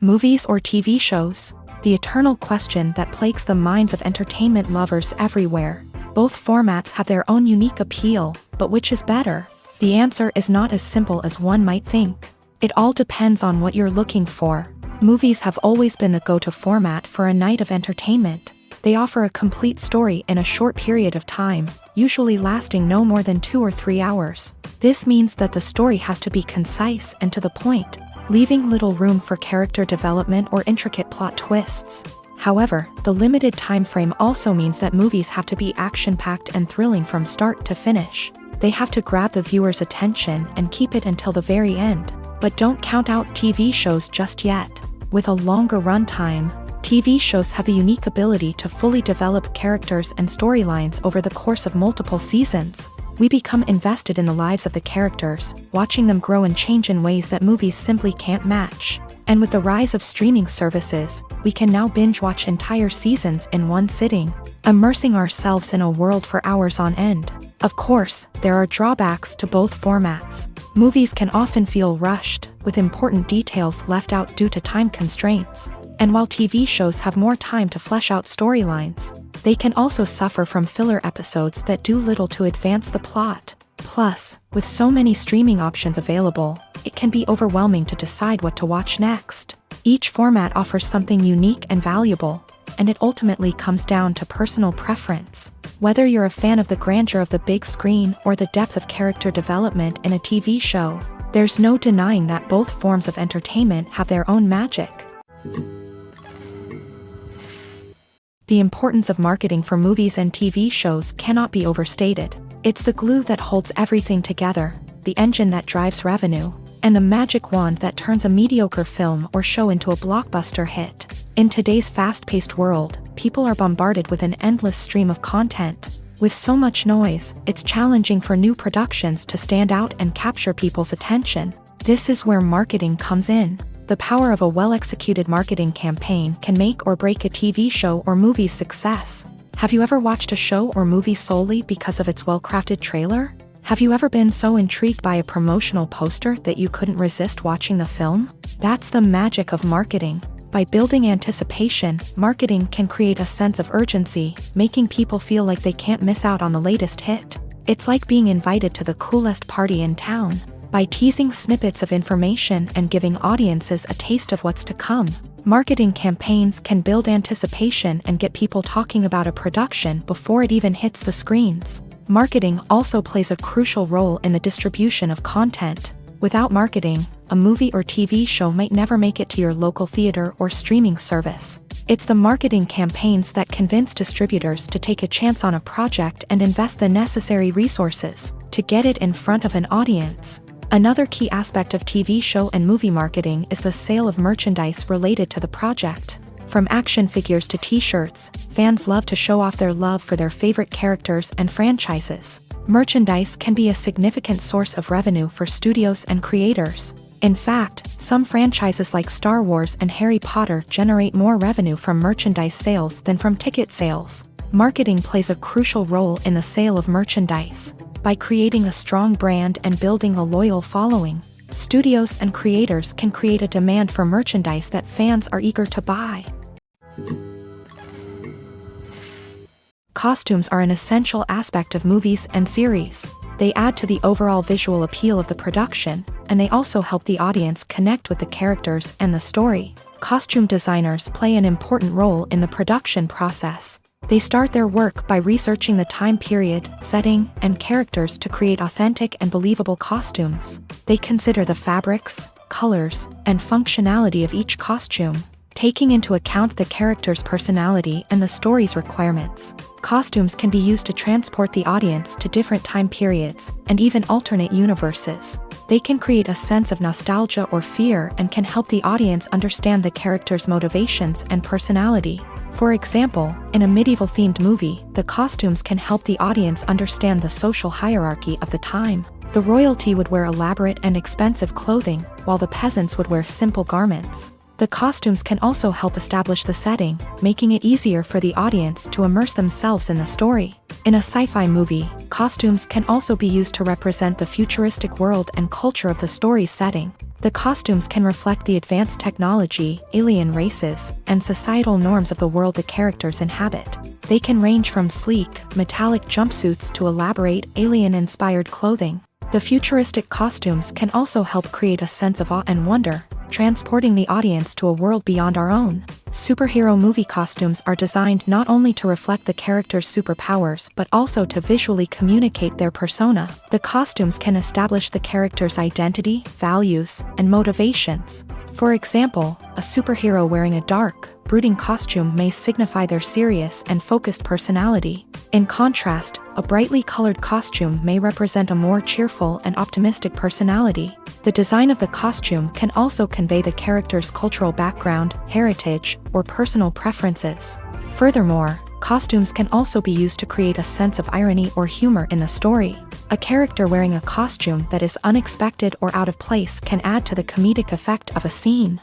Movies or TV shows? The eternal question that plagues the minds of entertainment lovers everywhere. Both formats have their own unique appeal, but which is better? The answer is not as simple as one might think. It all depends on what you're looking for. Movies have always been the go-to format for a night of entertainment. They offer a complete story in a short period of time, usually lasting no more than 2 or 3 hours. This means that the story has to be concise and to the point, leaving little room for character development or intricate plot twists. However, the limited time frame also means that movies have to be action-packed and thrilling from start to finish. They have to grab the viewer's attention and keep it until the very end. But don't count out TV shows just yet. With a longer runtime, TV shows have the unique ability to fully develop characters and storylines over the course of multiple seasons. We become invested in the lives of the characters, watching them grow and change in ways that movies simply can't match. And with the rise of streaming services, we can now binge-watch entire seasons in one sitting, immersing ourselves in a world for hours on end. Of course, there are drawbacks to both formats. Movies can often feel rushed, with important details left out due to time constraints. And while TV shows have more time to flesh out storylines, they can also suffer from filler episodes that do little to advance the plot. Plus, with so many streaming options available, it can be overwhelming to decide what to watch next. Each format offers something unique and valuable, and it ultimately comes down to personal preference. Whether you're a fan of the grandeur of the big screen or the depth of character development in a TV show, there's no denying that both forms of entertainment have their own magic. The importance of marketing for movies and TV shows cannot be overstated. It's the glue that holds everything together, the engine that drives revenue, and the magic wand that turns a mediocre film or show into a blockbuster hit. In today's fast-paced world, people are bombarded with an endless stream of content. With so much noise, it's challenging for new productions to stand out and capture people's attention. This is where marketing comes in. The power of a well-executed marketing campaign can make or break a TV show or movie's success. Have you ever watched a show or movie solely because of its well-crafted trailer? Have you ever been so intrigued by a promotional poster that you couldn't resist watching the film? That's the magic of marketing. By building anticipation, marketing can create a sense of urgency, making people feel like they can't miss out on the latest hit. It's like being invited to the coolest party in town. By teasing snippets of information and giving audiences a taste of what's to come, marketing campaigns can build anticipation and get people talking about a production before it even hits the screens. Marketing also plays a crucial role in the distribution of content. Without marketing, a movie or TV show might never make it to your local theater or streaming service. It's the marketing campaigns that convince distributors to take a chance on a project and invest the necessary resources to get it in front of an audience. Another key aspect of TV show and movie marketing is the sale of merchandise related to the project. From action figures to t-shirts, fans love to show off their love for their favorite characters and franchises. Merchandise can be a significant source of revenue for studios and creators. In fact, some franchises like Star Wars and Harry Potter generate more revenue from merchandise sales than from ticket sales. Marketing plays a crucial role in the sale of merchandise. By creating a strong brand and building a loyal following, studios and creators can create a demand for merchandise that fans are eager to buy. Costumes are an essential aspect of movies and series. They add to the overall visual appeal of the production, and they also help the audience connect with the characters and the story. Costume designers play an important role in the production process. They start their work by researching the time period, setting, and characters to create authentic and believable costumes. They consider the fabrics, colors, and functionality of each costume, taking into account the character's personality and the story's requirements. Costumes can be used to transport the audience to different time periods and even alternate universes. They can create a sense of nostalgia or fear and can help the audience understand the character's motivations and personality. For example, in a medieval-themed movie, the costumes can help the audience understand the social hierarchy of the time. The royalty would wear elaborate and expensive clothing, while the peasants would wear simple garments. The costumes can also help establish the setting, making it easier for the audience to immerse themselves in the story. In a sci-fi movie, costumes can also be used to represent the futuristic world and culture of the story's setting. The costumes can reflect the advanced technology, alien races, and societal norms of the world the characters inhabit. They can range from sleek, metallic jumpsuits to elaborate, alien-inspired clothing. The futuristic costumes can also help create a sense of awe and wonder, transporting the audience to a world beyond our own. Superhero movie costumes are designed not only to reflect the character's superpowers but also to visually communicate their persona. The costumes can establish the character's identity, values, and motivations. For example, a superhero wearing a dark, brooding costume may signify their serious and focused personality. In contrast, a brightly colored costume may represent a more cheerful and optimistic personality. The design of the costume can also convey the character's cultural background, heritage, or personal preferences. Furthermore, costumes can also be used to create a sense of irony or humor in the story. A character wearing a costume that is unexpected or out of place can add to the comedic effect of a scene.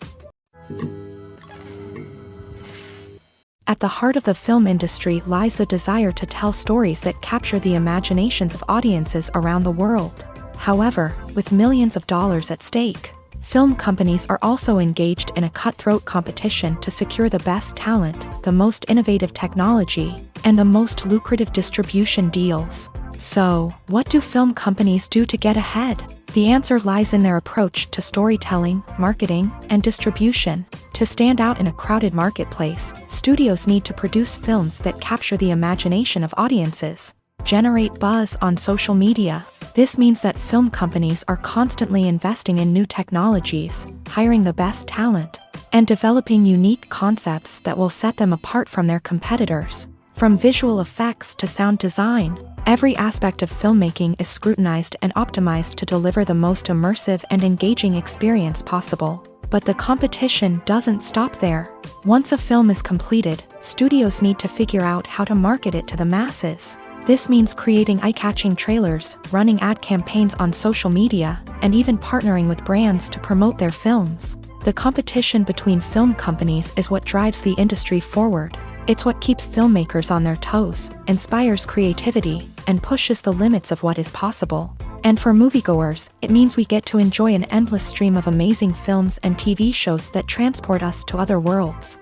At the heart of the film industry lies the desire to tell stories that capture the imaginations of audiences around the world. However, with millions of dollars at stake, film companies are also engaged in a cutthroat competition to secure the best talent, the most innovative technology, and the most lucrative distribution deals. So, what do film companies do to get ahead? The answer lies in their approach to storytelling, marketing, and distribution. To stand out in a crowded marketplace, studios need to produce films that capture the imagination of audiences, generate buzz on social media. This means that film companies are constantly investing in new technologies, hiring the best talent, and developing unique concepts that will set them apart from their competitors. From visual effects to sound design, every aspect of filmmaking is scrutinized and optimized to deliver the most immersive and engaging experience possible. But the competition doesn't stop there. Once a film is completed, studios need to figure out how to market it to the masses. This means creating eye-catching trailers, running ad campaigns on social media, and even partnering with brands to promote their films. The competition between film companies is what drives the industry forward. It's what keeps filmmakers on their toes, inspires creativity, and pushes the limits of what is possible. And for moviegoers, it means we get to enjoy an endless stream of amazing films and TV shows that transport us to other worlds.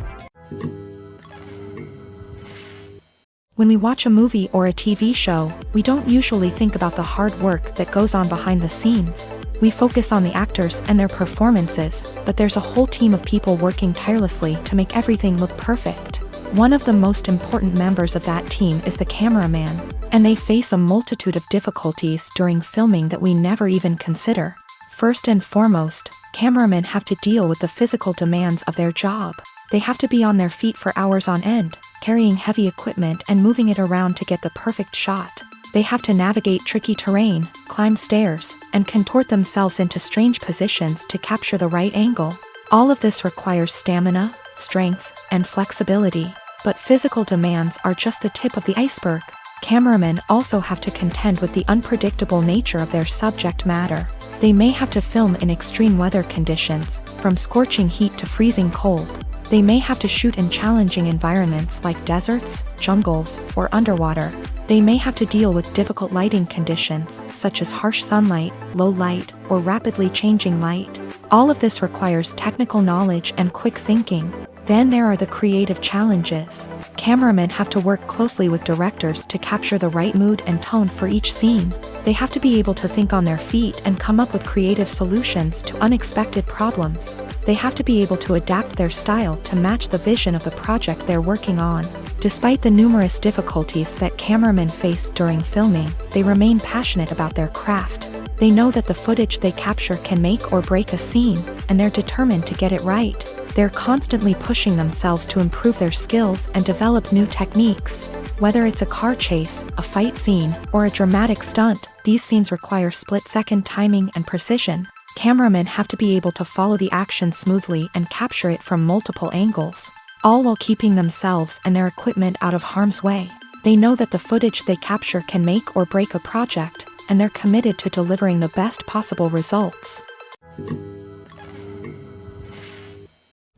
When we watch a movie or a TV show, we don't usually think about the hard work that goes on behind the scenes. We focus on the actors and their performances, but there's a whole team of people working tirelessly to make everything look perfect. One of the most important members of that team is the cameraman, and they face a multitude of difficulties during filming that we never even consider. First and foremost, cameramen have to deal with the physical demands of their job. They have to be on their feet for hours on end, carrying heavy equipment and moving it around to get the perfect shot. They have to navigate tricky terrain, climb stairs, and contort themselves into strange positions to capture the right angle. All of this requires stamina, strength, and flexibility. But physical demands are just the tip of the iceberg. Cameramen also have to contend with the unpredictable nature of their subject matter. They may have to film in extreme weather conditions, from scorching heat to freezing cold. They may have to shoot in challenging environments like deserts, jungles, or underwater. They may have to deal with difficult lighting conditions, such as harsh sunlight, low light, or rapidly changing light. All of this requires technical knowledge and quick thinking. Then there are the creative challenges. Cameramen have to work closely with directors to capture the right mood and tone for each scene. They have to be able to think on their feet and come up with creative solutions to unexpected problems. They have to be able to adapt their style to match the vision of the project they're working on. Despite the numerous difficulties that cameramen face during filming, they remain passionate about their craft. They know that the footage they capture can make or break a scene, and they're determined to get it right. They're constantly pushing themselves to improve their skills and develop new techniques. Whether it's a car chase, a fight scene, or a dramatic stunt, these scenes require split-second timing and precision. Cameramen have to be able to follow the action smoothly and capture it from multiple angles, all while keeping themselves and their equipment out of harm's way. They know that the footage they capture can make or break a project, and they're committed to delivering the best possible results.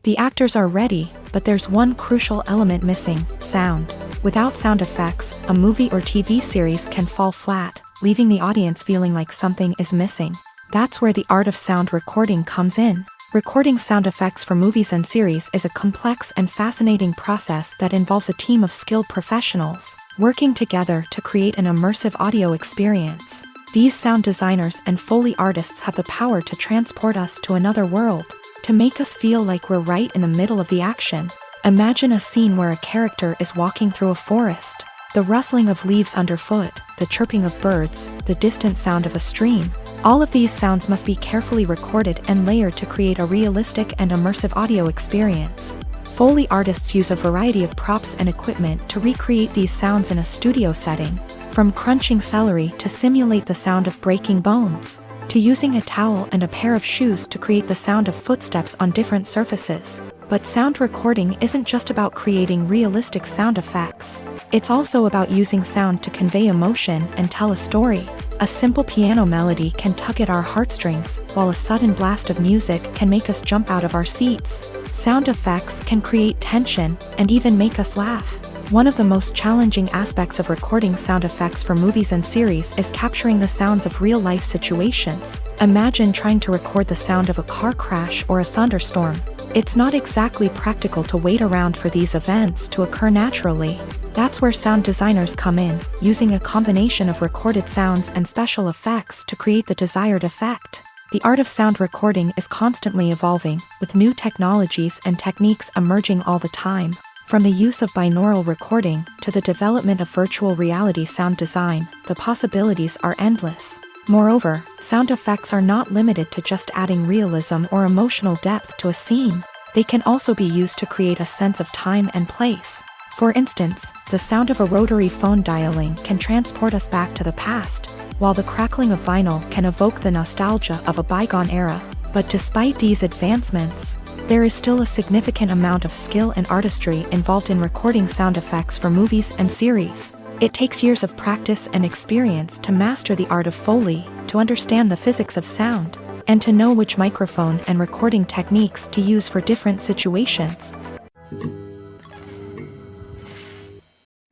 The actors are ready, but there's one crucial element missing: sound. Without sound effects, a movie or TV series can fall flat, leaving the audience feeling like something is missing. That's where the art of sound recording comes in. Recording sound effects for movies and series is a complex and fascinating process that involves a team of skilled professionals working together to create an immersive audio experience. These sound designers and Foley artists have the power to transport us to another world, to make us feel like we're right in the middle of the action. Imagine a scene where a character is walking through a forest. The rustling of leaves underfoot, the chirping of birds, the distant sound of a stream. All of these sounds must be carefully recorded and layered to create a realistic and immersive audio experience. Foley artists use a variety of props and equipment to recreate these sounds in a studio setting, from crunching celery to simulate the sound of breaking bones, to using a towel and a pair of shoes to create the sound of footsteps on different surfaces. But sound recording isn't just about creating realistic sound effects. It's also about using sound to convey emotion and tell a story. A simple piano melody can tug at our heartstrings, while a sudden blast of music can make us jump out of our seats. Sound effects can create tension and even make us laugh. One of the most challenging aspects of recording sound effects for movies and series is capturing the sounds of real-life situations. Imagine trying to record the sound of a car crash or a thunderstorm. It's not exactly practical to wait around for these events to occur naturally. That's where sound designers come in, using a combination of recorded sounds and special effects to create the desired effect. The art of sound recording is constantly evolving, with new technologies and techniques emerging all the time. From the use of binaural recording to the development of virtual reality sound design, the possibilities are endless. Moreover, sound effects are not limited to just adding realism or emotional depth to a scene. They can also be used to create a sense of time and place. For instance, the sound of a rotary phone dialing can transport us back to the past, while the crackling of vinyl can evoke the nostalgia of a bygone era. But despite these advancements, there is still a significant amount of skill and artistry involved in recording sound effects for movies and series. It takes years of practice and experience to master the art of Foley, to understand the physics of sound, and to know which microphone and recording techniques to use for different situations.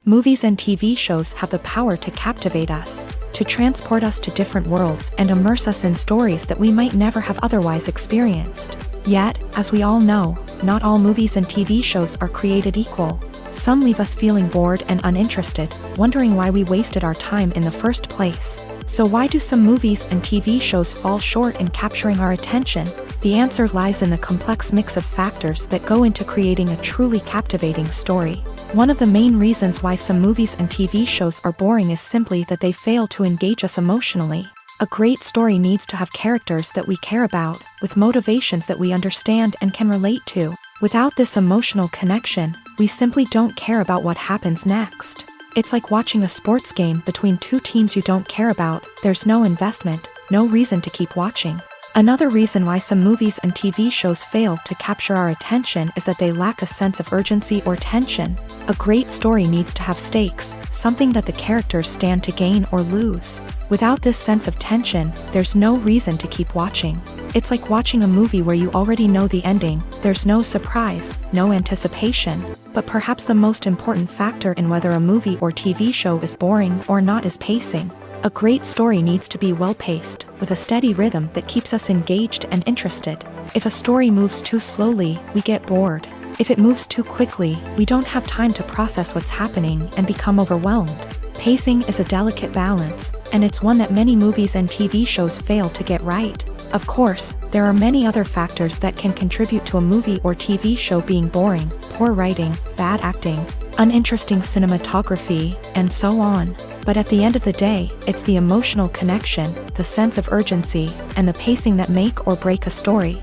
Movies and TV shows have the power to captivate us, to transport us to different worlds and immerse us in stories that we might never have otherwise experienced. Yet, as we all know, not all movies and TV shows are created equal. Some leave us feeling bored and uninterested, wondering why we wasted our time in the first place. So why do some movies and TV shows fall short in capturing our attention? The answer lies in the complex mix of factors that go into creating a truly captivating story. One of the main reasons why some movies and TV shows are boring is simply that they fail to engage us emotionally. A great story needs to have characters that we care about, with motivations that we understand and can relate to. Without this emotional connection, we simply don't care about what happens next. It's like watching a sports game between two teams you don't care about. There's no investment, no reason to keep watching. Another reason why some movies and TV shows fail to capture our attention is that they lack a sense of urgency or tension. A great story needs to have stakes, something that the characters stand to gain or lose. Without this sense of tension, there's no reason to keep watching. It's like watching a movie where you already know the ending. There's no surprise, no anticipation. But perhaps the most important factor in whether a movie or TV show is boring or not is pacing. A great story needs to be well-paced, with a steady rhythm that keeps us engaged and interested. If a story moves too slowly, we get bored. If it moves too quickly, we don't have time to process what's happening and become overwhelmed. Pacing is a delicate balance, and it's one that many movies and TV shows fail to get right. Of course, there are many other factors that can contribute to a movie or TV show being boring: poor writing, bad acting, uninteresting cinematography, and so on. But at the end of the day, it's the emotional connection, the sense of urgency, and the pacing that make or break a story.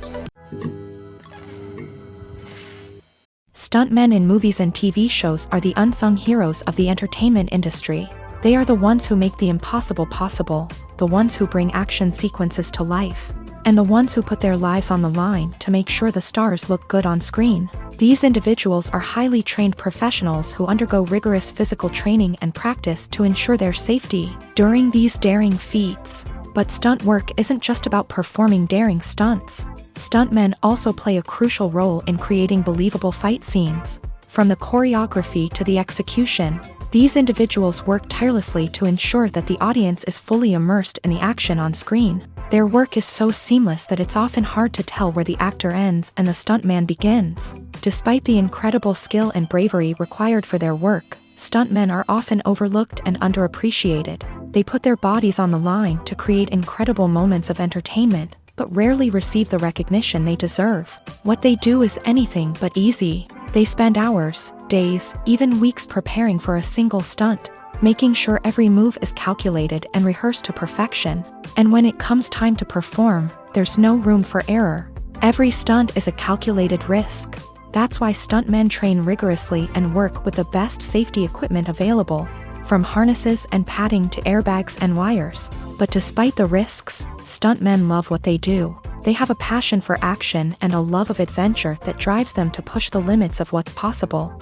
Stuntmen in movies and TV shows are the unsung heroes of the entertainment industry. They are the ones who make the impossible possible, the ones who bring action sequences to life, and the ones who put their lives on the line to make sure the stars look good on screen. These individuals are highly trained professionals who undergo rigorous physical training and practice to ensure their safety during these daring feats. But stunt work isn't just about performing daring stunts. Stuntmen also play a crucial role in creating believable fight scenes. From the choreography to the execution, these individuals work tirelessly to ensure that the audience is fully immersed in the action on screen. Their work is so seamless that it's often hard to tell where the actor ends and the stuntman begins. Despite the incredible skill and bravery required for their work, stuntmen are often overlooked and underappreciated. They put their bodies on the line to create incredible moments of entertainment, but rarely receive the recognition they deserve. What they do is anything but easy. They spend hours, days, even weeks preparing for a single stunt, making sure every move is calculated and rehearsed to perfection. And when it comes time to perform, there's no room for error. Every stunt is a calculated risk. That's why stuntmen train rigorously and work with the best safety equipment available, from harnesses and padding to airbags and wires. But despite the risks, stuntmen love what they do. They have a passion for action and a love of adventure that drives them to push the limits of what's possible.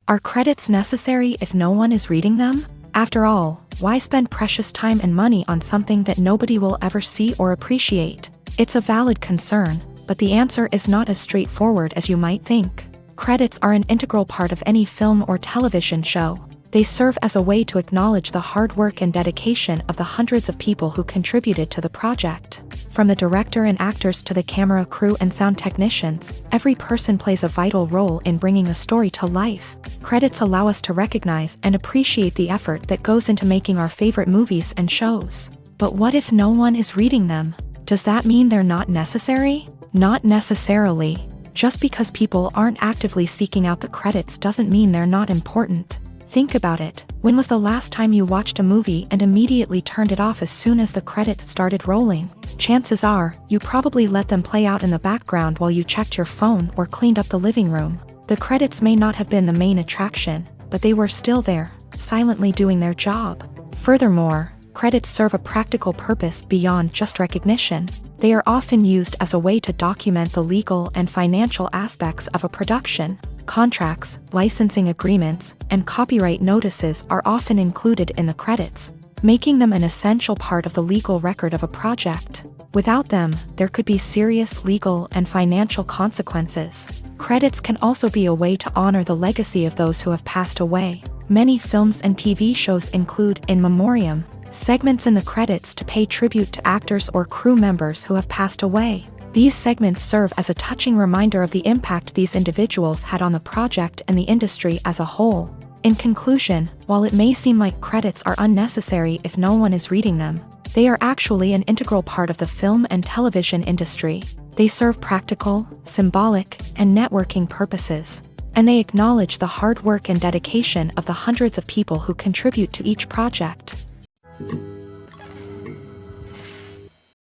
Are credits necessary if no one is reading them? After all, why spend precious time and money on something that nobody will ever see or appreciate? It's a valid concern, but the answer is not as straightforward as you might think. Credits are an integral part of any film or television show. They serve as a way to acknowledge the hard work and dedication of the hundreds of people who contributed to the project. From the director and actors to the camera crew and sound technicians, every person plays a vital role in bringing a story to life. Credits allow us to recognize and appreciate the effort that goes into making our favorite movies and shows. But what if no one is reading them? Does that mean they're not necessary? Not necessarily. Just because people aren't actively seeking out the credits doesn't mean they're not important. Think about it. When was the last time you watched a movie and immediately turned it off as soon as the credits started rolling? Chances are, you probably let them play out in the background while you checked your phone or cleaned up the living room. The credits may not have been the main attraction, but they were still there, silently doing their job. Furthermore, credits serve a practical purpose beyond just recognition. They are often used as a way to document the legal and financial aspects of a production. Contracts, licensing agreements, and copyright notices are often included in the credits, making them an essential part of the legal record of a project. Without them, there could be serious legal and financial consequences. Credits can also be a way to honor the legacy of those who have passed away. Many films and TV shows include in memoriam segments in the credits to pay tribute to actors or crew members who have passed away. These segments serve as a touching reminder of the impact these individuals had on the project and the industry as a whole. In conclusion, while it may seem like credits are unnecessary if no one is reading them, they are actually an integral part of the film and television industry. They serve practical, symbolic, and networking purposes, and they acknowledge the hard work and dedication of the hundreds of people who contribute to each project.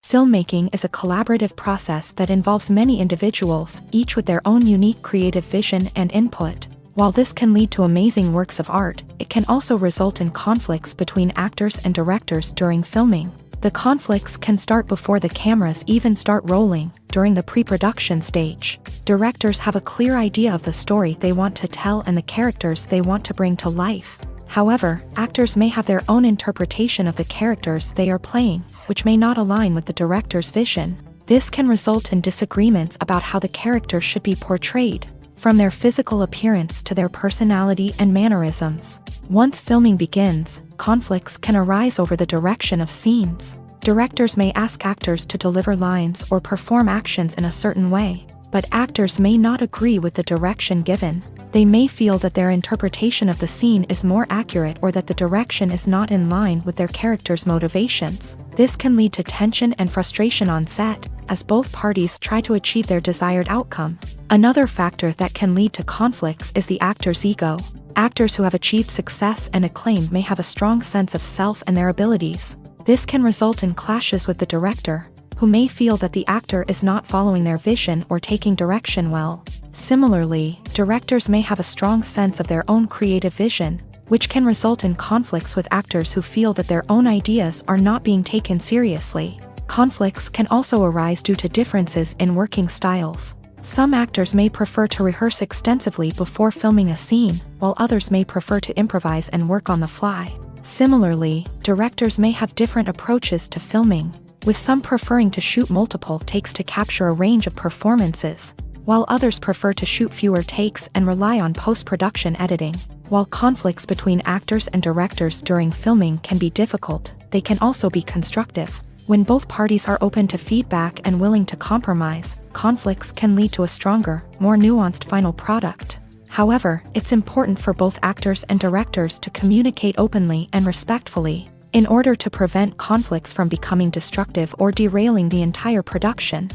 Filmmaking is a collaborative process that involves many individuals, each with their own unique creative vision and input. While this can lead to amazing works of art, it can also result in conflicts between actors and directors during filming. The conflicts can start before the cameras even start rolling, during the pre-production stage. Directors have a clear idea of the story they want to tell and the characters they want to bring to life. However, actors may have their own interpretation of the characters they are playing, which may not align with the director's vision. This can result in disagreements about how the character should be portrayed, from their physical appearance to their personality and mannerisms. Once filming begins, conflicts can arise over the direction of scenes. Directors may ask actors to deliver lines or perform actions in a certain way, but actors may not agree with the direction given. They may feel that their interpretation of the scene is more accurate or that the direction is not in line with their character's motivations. This can lead to tension and frustration on set, as both parties try to achieve their desired outcome. Another factor that can lead to conflicts is the actor's ego. Actors who have achieved success and acclaim may have a strong sense of self and their abilities. This can result in clashes with the director, who may feel that the actor is not following their vision or taking direction well. Similarly, directors may have a strong sense of their own creative vision, which can result in conflicts with actors who feel that their own ideas are not being taken seriously. Conflicts can also arise due to differences in working styles. Some actors may prefer to rehearse extensively before filming a scene, while others may prefer to improvise and work on the fly. Similarly, directors may have different approaches to filming, with some preferring to shoot multiple takes to capture a range of performances, while others prefer to shoot fewer takes and rely on post-production editing. While conflicts between actors and directors during filming can be difficult, they can also be constructive. When both parties are open to feedback and willing to compromise, conflicts can lead to a stronger, more nuanced final product. However, it's important for both actors and directors to communicate openly and respectfully, in order to prevent conflicts from becoming destructive or derailing the entire production.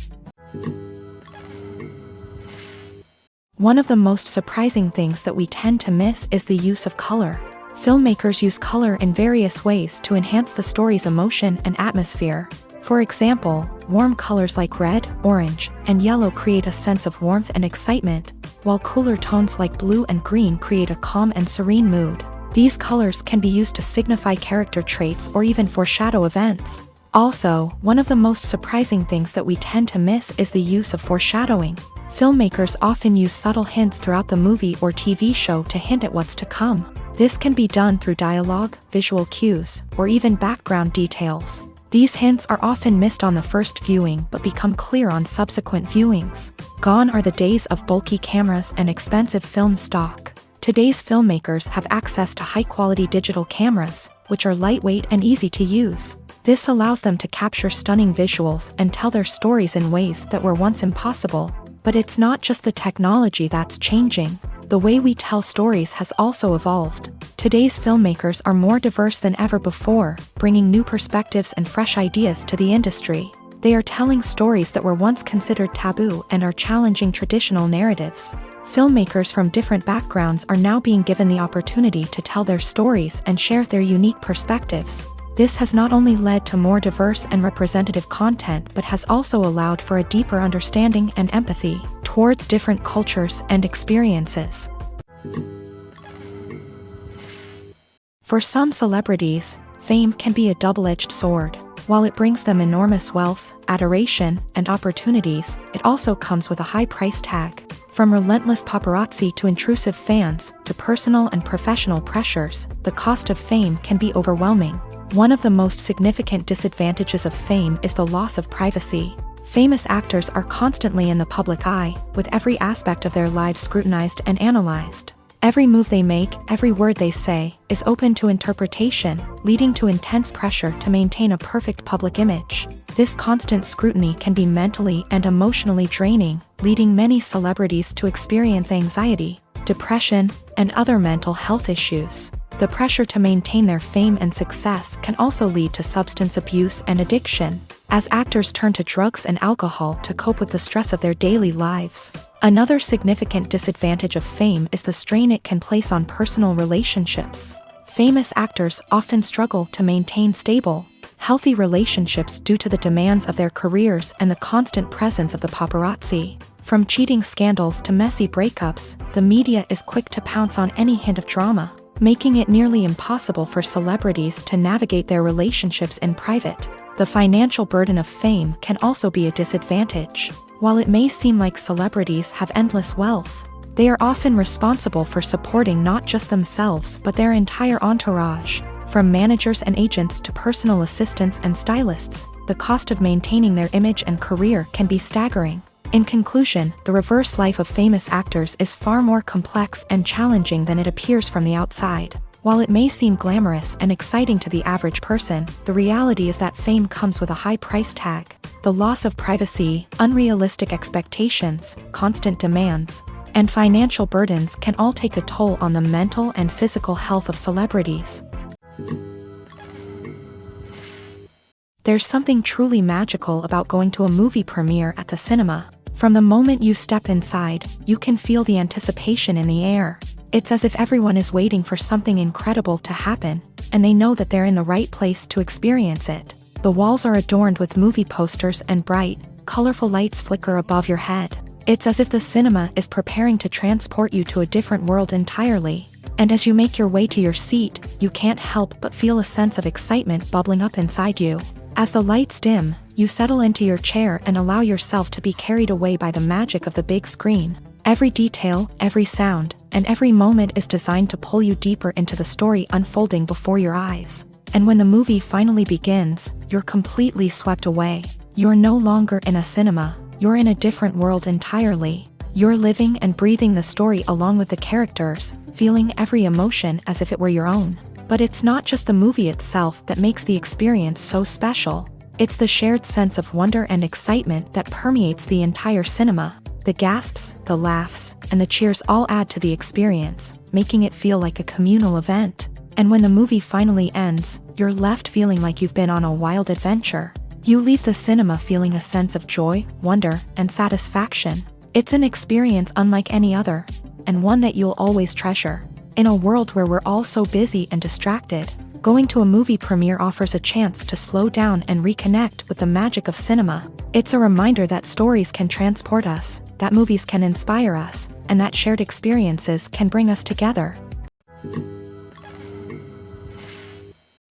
One of the most surprising things that we tend to miss is the use of color. Filmmakers use color in various ways to enhance the story's emotion and atmosphere. For example, warm colors like red, orange, and yellow create a sense of warmth and excitement, while cooler tones like blue and green create a calm and serene mood. These colors can be used to signify character traits or even foreshadow events. Also, one of the most surprising things that we tend to miss is the use of foreshadowing. Filmmakers often use subtle hints throughout the movie or TV show to hint at what's to come. This can be done through dialogue, visual cues, or even background details. These hints are often missed on the first viewing but become clear on subsequent viewings. Gone are the days of bulky cameras and expensive film stock. Today's filmmakers have access to high-quality digital cameras, which are lightweight and easy to use. This allows them to capture stunning visuals and tell their stories in ways that were once impossible. But it's not just the technology that's changing. The way we tell stories has also evolved. Today's filmmakers are more diverse than ever before, bringing new perspectives and fresh ideas to the industry. They are telling stories that were once considered taboo and are challenging traditional narratives. Filmmakers from different backgrounds are now being given the opportunity to tell their stories and share their unique perspectives. This has not only led to more diverse and representative content but has also allowed for a deeper understanding and empathy towards different cultures and experiences. For some celebrities, fame can be a double-edged sword. While it brings them enormous wealth, adoration, and opportunities, it also comes with a high price tag. From relentless paparazzi to intrusive fans, to personal and professional pressures, the cost of fame can be overwhelming. One of the most significant disadvantages of fame is the loss of privacy. Famous actors are constantly in the public eye, with every aspect of their lives scrutinized and analyzed. Every move they make, every word they say, is open to interpretation, leading to intense pressure to maintain a perfect public image. This constant scrutiny can be mentally and emotionally draining, leading many celebrities to experience anxiety, depression, and other mental health issues. The pressure to maintain their fame and success can also lead to substance abuse and addiction, as actors turn to drugs and alcohol to cope with the stress of their daily lives. Another significant disadvantage of fame is the strain it can place on personal relationships. Famous actors often struggle to maintain stable, healthy relationships due to the demands of their careers and the constant presence of the paparazzi. From cheating scandals to messy breakups, the media is quick to pounce on any hint of drama, making it nearly impossible for celebrities to navigate their relationships in private. The financial burden of fame can also be a disadvantage. While it may seem like celebrities have endless wealth, they are often responsible for supporting not just themselves but their entire entourage. From managers and agents to personal assistants and stylists, the cost of maintaining their image and career can be staggering. In conclusion, the reverse life of famous actors is far more complex and challenging than it appears from the outside. While it may seem glamorous and exciting to the average person, the reality is that fame comes with a high price tag. The loss of privacy, unrealistic expectations, constant demands, and financial burdens can all take a toll on the mental and physical health of celebrities. There's something truly magical about going to a movie premiere at the cinema. From the moment you step inside, you can feel the anticipation in the air. It's as if everyone is waiting for something incredible to happen, and they know that they're in the right place to experience it. The walls are adorned with movie posters and bright, colorful lights flicker above your head. It's as if the cinema is preparing to transport you to a different world entirely. And as you make your way to your seat, you can't help but feel a sense of excitement bubbling up inside you. As the lights dim, you settle into your chair and allow yourself to be carried away by the magic of the big screen. Every detail, every sound, and every moment is designed to pull you deeper into the story unfolding before your eyes. And when the movie finally begins, you're completely swept away. You're no longer in a cinema, you're in a different world entirely. You're living and breathing the story along with the characters, feeling every emotion as if it were your own. But it's not just the movie itself that makes the experience so special. It's the shared sense of wonder and excitement that permeates the entire cinema. The gasps, the laughs, and the cheers all add to the experience, making it feel like a communal event. And when the movie finally ends, you're left feeling like you've been on a wild adventure. You leave the cinema feeling a sense of joy, wonder, and satisfaction. It's an experience unlike any other, and one that you'll always treasure. In a world where we're all so busy and distracted, going to a movie premiere offers a chance to slow down and reconnect with the magic of cinema. It's a reminder that stories can transport us, that movies can inspire us, and that shared experiences can bring us together.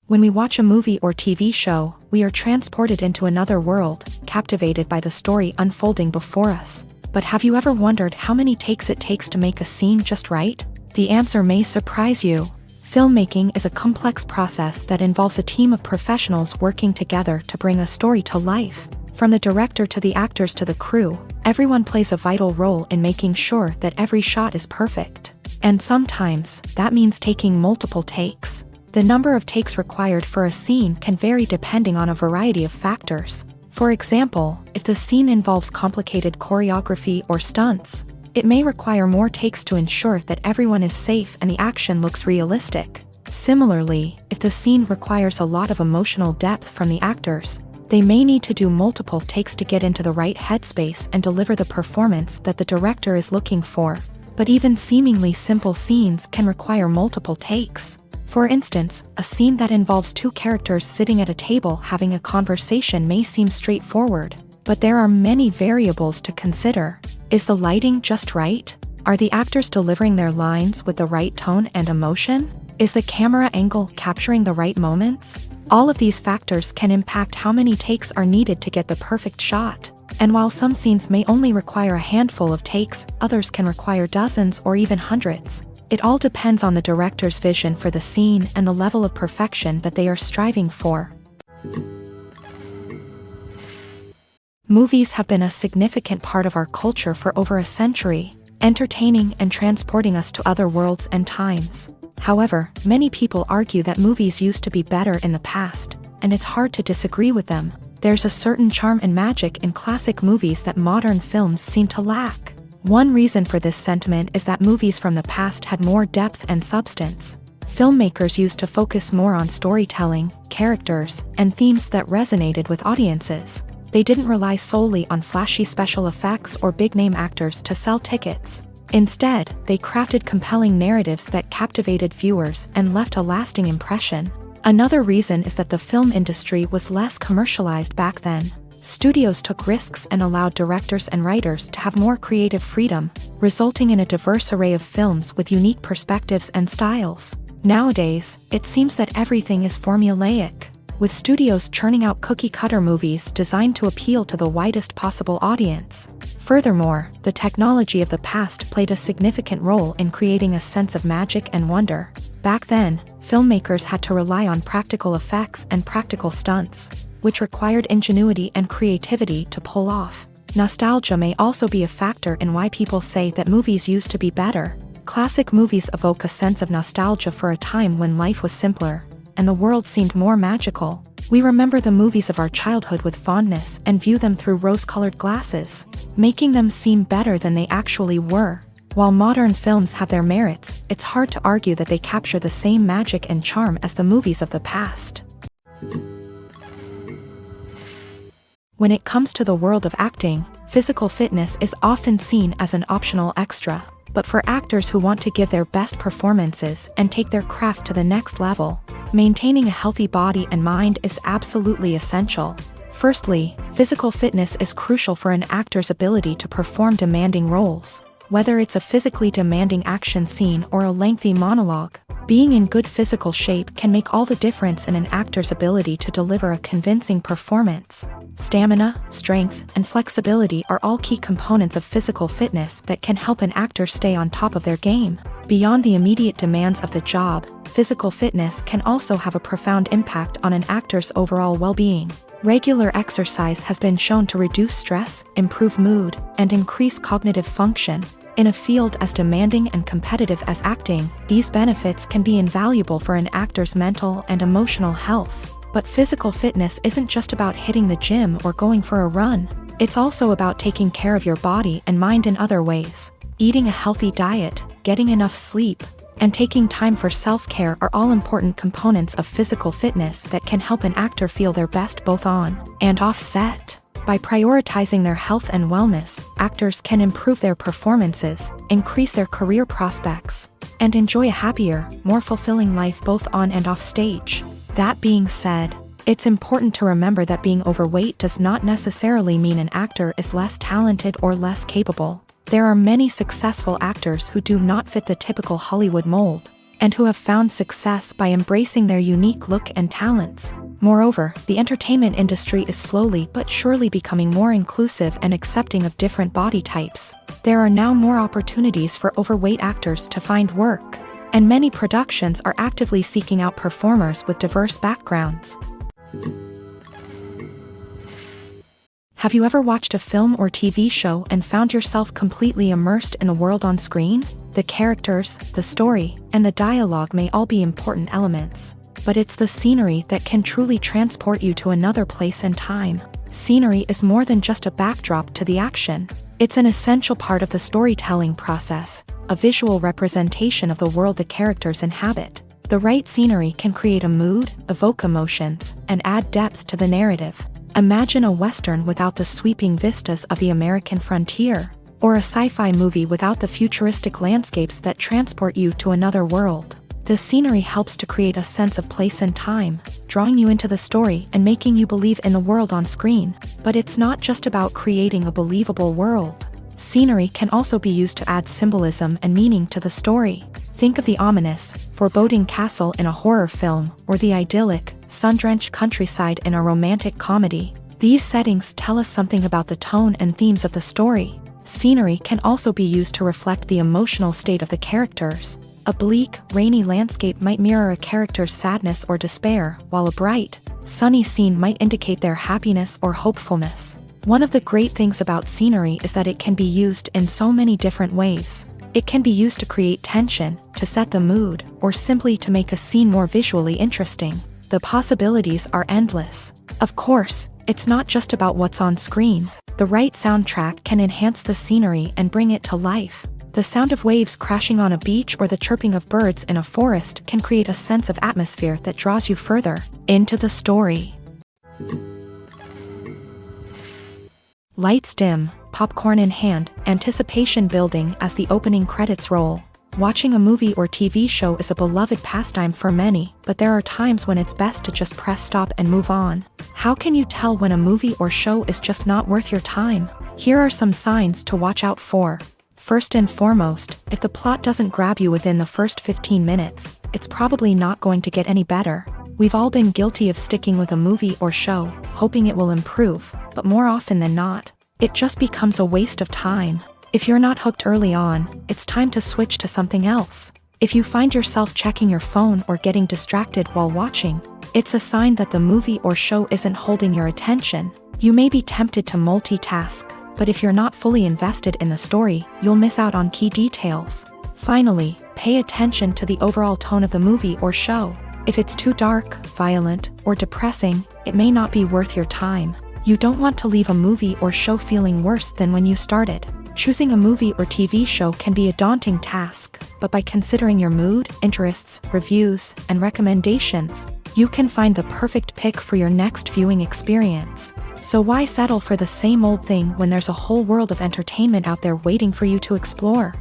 When we watch a movie or TV show, we are transported into another world, captivated by the story unfolding before us. But have you ever wondered how many takes it takes to make a scene just right? The answer may surprise you. Filmmaking is a complex process that involves a team of professionals working together to bring a story to life. From the director to the actors to the crew, everyone plays a vital role in making sure that every shot is perfect. And sometimes, that means taking multiple takes. The number of takes required for a scene can vary depending on a variety of factors. For example, if the scene involves complicated choreography or stunts, It may require more takes to ensure that everyone is safe and the action looks realistic. Similarly, if the scene requires a lot of emotional depth from the actors, they may need to do multiple takes to get into the right headspace and deliver the performance that the director is looking for. But even seemingly simple scenes can require multiple takes. For instance, a scene that involves two characters sitting at a table having a conversation may seem straightforward, but there are many variables to consider. Is the lighting just right? Are the actors delivering their lines with the right tone and emotion? Is the camera angle capturing the right moments? All of these factors can impact how many takes are needed to get the perfect shot. And while some scenes may only require a handful of takes, others can require dozens or even hundreds. It all depends on the director's vision for the scene and the level of perfection that they are striving for. Movies have been a significant part of our culture for over a century, entertaining and transporting us to other worlds and times. However, many people argue that movies used to be better in the past, and it's hard to disagree with them. There's a certain charm and magic in classic movies that modern films seem to lack. One reason for this sentiment is that movies from the past had more depth and substance. Filmmakers used to focus more on storytelling, characters, and themes that resonated with audiences. They didn't rely solely on flashy special effects or big-name actors to sell tickets. Instead, they crafted compelling narratives that captivated viewers and left a lasting impression. Another reason is that the film industry was less commercialized back then. Studios took risks and allowed directors and writers to have more creative freedom, resulting in a diverse array of films with unique perspectives and styles. Nowadays, it seems that everything is formulaic, with studios churning out cookie-cutter movies designed to appeal to the widest possible audience. Furthermore, the technology of the past played a significant role in creating a sense of magic and wonder. Back then, filmmakers had to rely on practical effects and practical stunts, which required ingenuity and creativity to pull off. Nostalgia may also be a factor in why people say that movies used to be better. Classic movies evoke a sense of nostalgia for a time when life was simpler, and the world seemed more magical. We remember the movies of our childhood with fondness and view them through rose-colored glasses, making them seem better than they actually were. While modern films have their merits, it's hard to argue that they capture the same magic and charm as the movies of the past. When it comes to the world of acting, physical fitness is often seen as an optional extra. But for actors who want to give their best performances and take their craft to the next level, maintaining a healthy body and mind is absolutely essential. Firstly, physical fitness is crucial for an actor's ability to perform demanding roles. Whether it's a physically demanding action scene or a lengthy monologue, being in good physical shape can make all the difference in an actor's ability to deliver a convincing performance. Stamina, strength, and flexibility are all key components of physical fitness that can help an actor stay on top of their game. Beyond the immediate demands of the job, physical fitness can also have a profound impact on an actor's overall well-being. Regular exercise has been shown to reduce stress, improve mood, and increase cognitive function. In a field as demanding and competitive as acting, these benefits can be invaluable for an actor's mental and emotional health. But physical fitness isn't just about hitting the gym or going for a run. It's also about taking care of your body and mind in other ways. Eating a healthy diet, getting enough sleep, and taking time for self-care are all important components of physical fitness that can help an actor feel their best both on and off set. By prioritizing their health and wellness, actors can improve their performances, increase their career prospects, and enjoy a happier, more fulfilling life both on and off stage. That being said, it's important to remember that being overweight does not necessarily mean an actor is less talented or less capable. There are many successful actors who do not fit the typical Hollywood mold, and who have found success by embracing their unique look and talents. Moreover, the entertainment industry is slowly but surely becoming more inclusive and accepting of different body types. There are now more opportunities for overweight actors to find work, and many productions are actively seeking out performers with diverse backgrounds. Have you ever watched a film or TV show and found yourself completely immersed in the world on screen? The characters, the story, and the dialogue may all be important elements, but it's the scenery that can truly transport you to another place and time. Scenery is more than just a backdrop to the action. It's an essential part of the storytelling process, a visual representation of the world the characters inhabit. The right scenery can create a mood, evoke emotions, and add depth to the narrative. Imagine a Western without the sweeping vistas of the American frontier, or a sci-fi movie without the futuristic landscapes that transport you to another world. The scenery helps to create a sense of place and time, drawing you into the story and making you believe in the world on screen. But it's not just about creating a believable world. Scenery can also be used to add symbolism and meaning to the story. Think of the ominous, foreboding castle in a horror film, or the idyllic, sun-drenched countryside in a romantic comedy. These settings tell us something about the tone and themes of the story. Scenery can also be used to reflect the emotional state of the characters. A bleak, rainy landscape might mirror a character's sadness or despair, while a bright, sunny scene might indicate their happiness or hopefulness. One of the great things about scenery is that it can be used in so many different ways. It can be used to create tension, to set the mood, or simply to make a scene more visually interesting. The possibilities are endless. Of course, it's not just about what's on screen. The right soundtrack can enhance the scenery and bring it to life. The sound of waves crashing on a beach or the chirping of birds in a forest can create a sense of atmosphere that draws you further into the story. Lights dim, popcorn in hand, anticipation building as the opening credits roll. Watching a movie or TV show is a beloved pastime for many, but there are times when it's best to just press stop and move on. How can you tell when a movie or show is just not worth your time? Here are some signs to watch out for. First and foremost, if the plot doesn't grab you within the first 15 minutes, it's probably not going to get any better. We've all been guilty of sticking with a movie or show, hoping it will improve, but more often than not, it just becomes a waste of time. If you're not hooked early on, it's time to switch to something else. If you find yourself checking your phone or getting distracted while watching, it's a sign that the movie or show isn't holding your attention. You may be tempted to multitask, but if you're not fully invested in the story, you'll miss out on key details. Finally, pay attention to the overall tone of the movie or show. If it's too dark, violent, or depressing, it may not be worth your time. You don't want to leave a movie or show feeling worse than when you started. Choosing a movie or TV show can be a daunting task, but by considering your mood, interests, reviews, and recommendations, you can find the perfect pick for your next viewing experience. So why settle for the same old thing when there's a whole world of entertainment out there waiting for you to explore?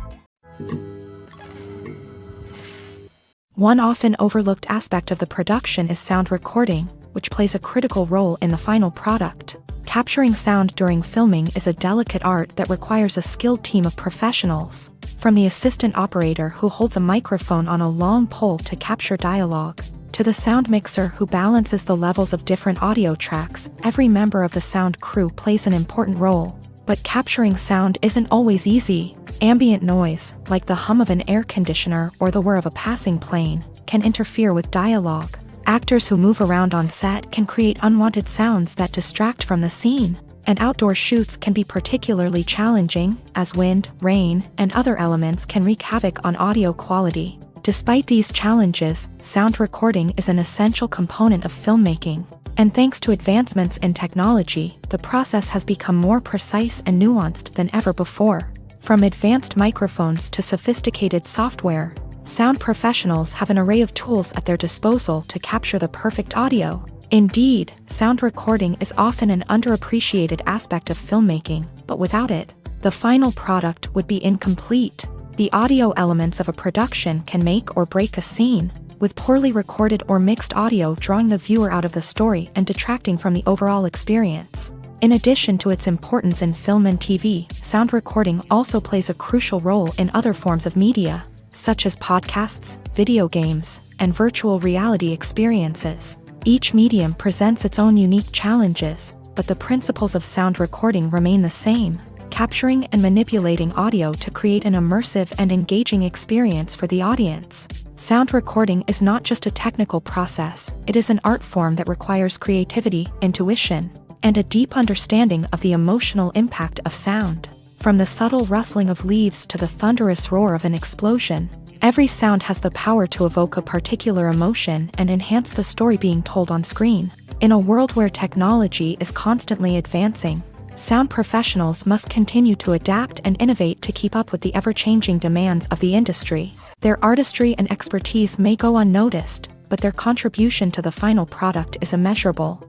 One often overlooked aspect of the production is sound recording, which plays a critical role in the final product. Capturing sound during filming is a delicate art that requires a skilled team of professionals. From the assistant operator who holds a microphone on a long pole to capture dialogue, to the sound mixer who balances the levels of different audio tracks, every member of the sound crew plays an important role. But capturing sound isn't always easy. Ambient noise, like the hum of an air conditioner or the whir of a passing plane, can interfere with dialogue. Actors who move around on set can create unwanted sounds that distract from the scene. And outdoor shoots can be particularly challenging, as wind, rain, and other elements can wreak havoc on audio quality. Despite these challenges, sound recording is an essential component of filmmaking. And thanks to advancements in technology, the process has become more precise and nuanced than ever before. From advanced microphones to sophisticated software, sound professionals have an array of tools at their disposal to capture the perfect audio. Indeed, sound recording is often an underappreciated aspect of filmmaking, but without it, the final product would be incomplete. The audio elements of a production can make or break a scene, with poorly recorded or mixed audio drawing the viewer out of the story and detracting from the overall experience. In addition to its importance in film and TV, sound recording also plays a crucial role in other forms of media, such as podcasts, video games, and virtual reality experiences. Each medium presents its own unique challenges, but the principles of sound recording remain the same, capturing and manipulating audio to create an immersive and engaging experience for the audience. Sound recording is not just a technical process, it is an art form that requires creativity, intuition, and a deep understanding of the emotional impact of sound. From the subtle rustling of leaves to the thunderous roar of an explosion, every sound has the power to evoke a particular emotion and enhance the story being told on screen. In a world where technology is constantly advancing, sound professionals must continue to adapt and innovate to keep up with the ever-changing demands of the industry. Their artistry and expertise may go unnoticed, but their contribution to the final product is immeasurable.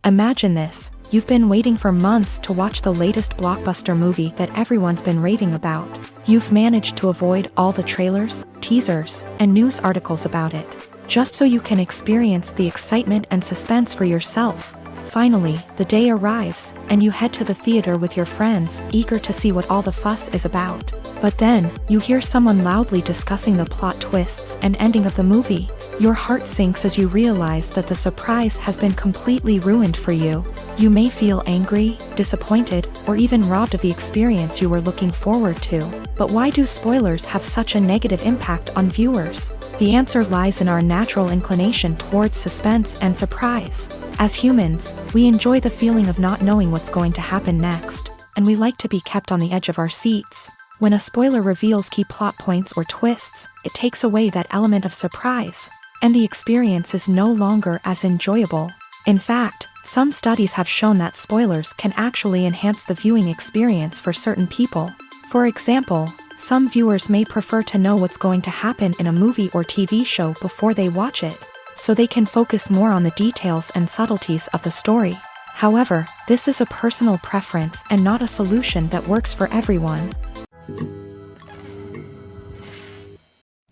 Imagine this: you've been waiting for months to watch the latest blockbuster movie that everyone's been raving about. You've managed to avoid all the trailers, teasers, and news articles about it, just so you can experience the excitement and suspense for yourself. Finally, the day arrives, and you head to the theater with your friends, eager to see what all the fuss is about. But then, you hear someone loudly discussing the plot twists and ending of the movie. Your heart sinks as you realize that the surprise has been completely ruined for you. You may feel angry, disappointed, or even robbed of the experience you were looking forward to. But why do spoilers have such a negative impact on viewers? The answer lies in our natural inclination towards suspense and surprise. As humans, we enjoy the feeling of not knowing what's going to happen next, and we like to be kept on the edge of our seats. When a spoiler reveals key plot points or twists, it takes away that element of surprise, and the experience is no longer as enjoyable. In fact, some studies have shown that spoilers can actually enhance the viewing experience for certain people. For example, some viewers may prefer to know what's going to happen in a movie or TV show before they watch it, so they can focus more on the details and subtleties of the story. However, this is a personal preference and not a solution that works for everyone.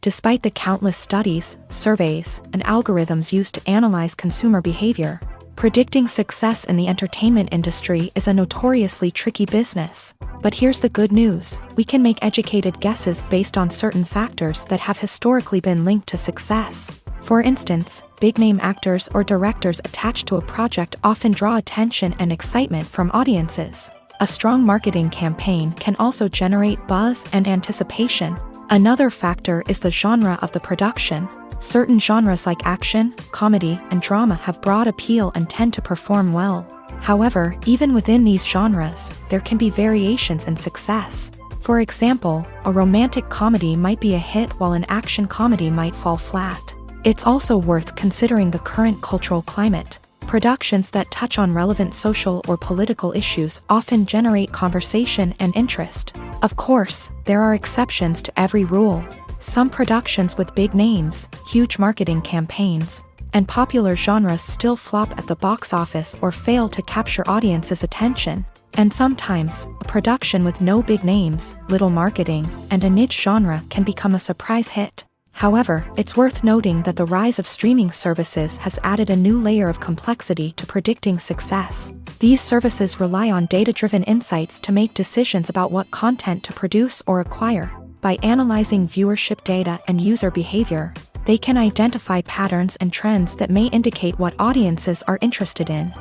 Despite the countless studies, surveys, and algorithms used to analyze consumer behavior, predicting success in the entertainment industry is a notoriously tricky business. But here's the good news: we can make educated guesses based on certain factors that have historically been linked to success. For instance, big-name actors or directors attached to a project often draw attention and excitement from audiences. A strong marketing campaign can also generate buzz and anticipation. Another factor is the genre of the production. Certain genres like action, comedy, and drama have broad appeal and tend to perform well. However, even within these genres, there can be variations in success. For example, a romantic comedy might be a hit while an action comedy might fall flat. It's also worth considering the current cultural climate. Productions that touch on relevant social or political issues often generate conversation and interest. Of course, there are exceptions to every rule. Some productions with big names, huge marketing campaigns, and popular genres still flop at the box office or fail to capture audiences' attention. And sometimes, a production with no big names, little marketing, and a niche genre can become a surprise hit. However, it's worth noting that the rise of streaming services has added a new layer of complexity to predicting success. These services rely on data-driven insights to make decisions about what content to produce or acquire. By analyzing viewership data and user behavior, they can identify patterns and trends that may indicate what audiences are interested in.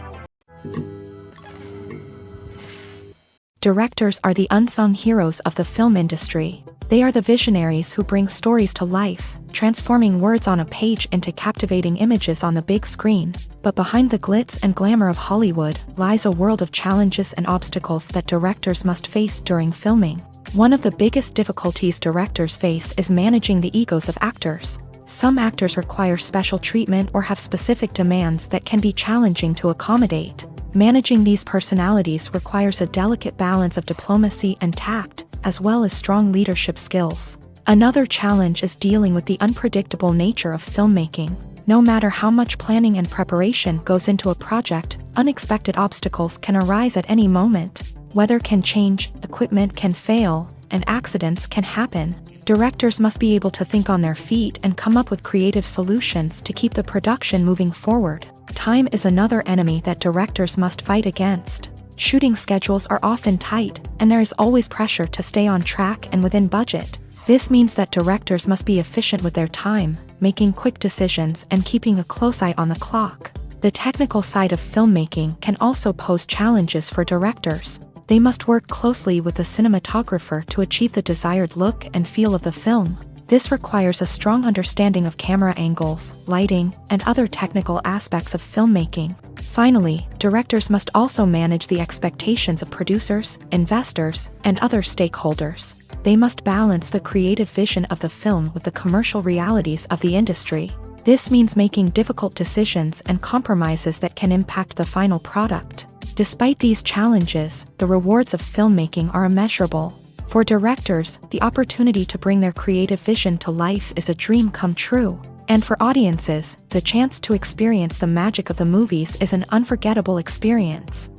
Directors are the unsung heroes of the film industry. They are the visionaries who bring stories to life, transforming words on a page into captivating images on the big screen. But behind the glitz and glamour of Hollywood lies a world of challenges and obstacles that directors must face during filming. One of the biggest difficulties directors face is managing the egos of actors. Some actors require special treatment or have specific demands that can be challenging to accommodate. Managing these personalities requires a delicate balance of diplomacy and tact, as well as strong leadership skills. Another challenge is dealing with the unpredictable nature of filmmaking. No matter how much planning and preparation goes into a project, unexpected obstacles can arise at any moment. Weather can change, equipment can fail, and accidents can happen. Directors must be able to think on their feet and come up with creative solutions to keep the production moving forward. Time is another enemy that directors must fight against. Shooting schedules are often tight, and there is always pressure to stay on track and within budget. This means that directors must be efficient with their time, making quick decisions and keeping a close eye on the clock. The technical side of filmmaking can also pose challenges for directors. They must work closely with the cinematographer to achieve the desired look and feel of the film. This requires a strong understanding of camera angles, lighting, and other technical aspects of filmmaking. Finally, directors must also manage the expectations of producers, investors, and other stakeholders. They must balance the creative vision of the film with the commercial realities of the industry. This means making difficult decisions and compromises that can impact the final product. Despite these challenges, the rewards of filmmaking are immeasurable. For directors, the opportunity to bring their creative vision to life is a dream come true. And for audiences, the chance to experience the magic of the movies is an unforgettable experience.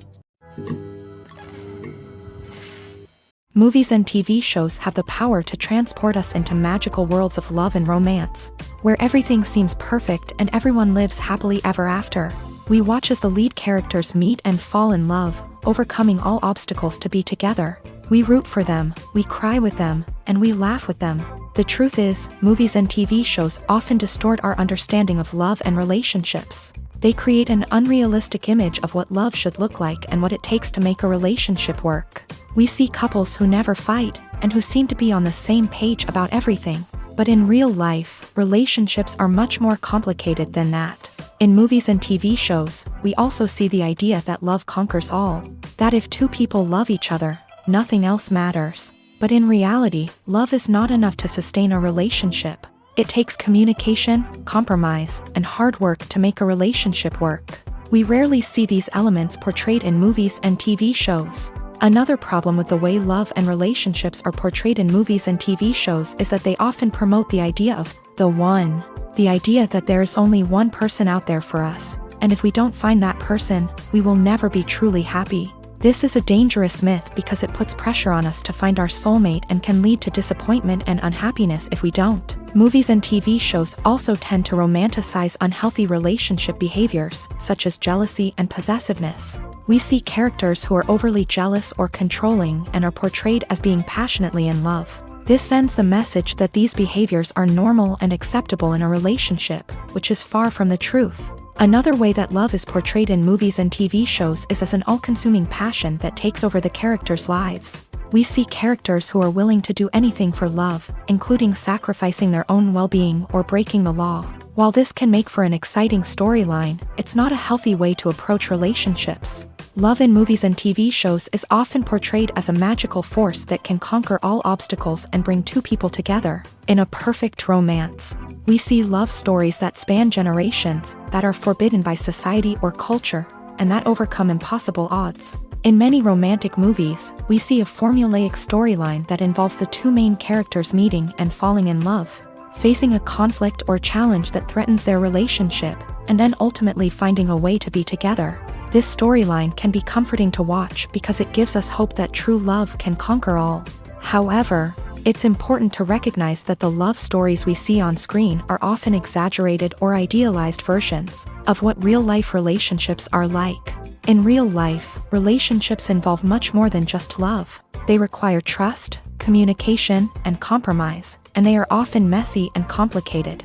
Movies and TV shows have the power to transport us into magical worlds of love and romance, where everything seems perfect and everyone lives happily ever after. We watch as the lead characters meet and fall in love, overcoming all obstacles to be together. We root for them, we cry with them, and we laugh with them. The truth is, movies and TV shows often distort our understanding of love and relationships. They create an unrealistic image of what love should look like and what it takes to make a relationship work. We see couples who never fight, and who seem to be on the same page about everything. But in real life, relationships are much more complicated than that. In movies and TV shows, we also see the idea that love conquers all. That if two people love each other, nothing else matters. But in reality, love is not enough to sustain a relationship. It takes communication, compromise, and hard work to make a relationship work. We rarely see these elements portrayed in movies and TV shows. Another problem with the way love and relationships are portrayed in movies and TV shows is that they often promote the idea of the one. The idea that there is only one person out there for us, and if we don't find that person, we will never be truly happy. This is a dangerous myth because it puts pressure on us to find our soulmate and can lead to disappointment and unhappiness if we don't. Movies and TV shows also tend to romanticize unhealthy relationship behaviors, such as jealousy and possessiveness. We see characters who are overly jealous or controlling and are portrayed as being passionately in love. This sends the message that these behaviors are normal and acceptable in a relationship, which is far from the truth. Another way that love is portrayed in movies and TV shows is as an all-consuming passion that takes over the characters' lives. We see characters who are willing to do anything for love, including sacrificing their own well-being or breaking the law. While this can make for an exciting storyline, it's not a healthy way to approach relationships. Love in movies and TV shows is often portrayed as a magical force that can conquer all obstacles and bring two people together in a perfect romance. We see love stories that span generations, that are forbidden by society or culture, and that overcome impossible odds. In many romantic movies, we see a formulaic storyline that involves the two main characters meeting and falling in love, facing a conflict or challenge that threatens their relationship, and then ultimately finding a way to be together. This storyline can be comforting to watch because it gives us hope that true love can conquer all. However, it's important to recognize that the love stories we see on screen are often exaggerated or idealized versions of what real-life relationships are like. In real life, relationships involve much more than just love. They require trust, communication, and compromise, and they are often messy and complicated.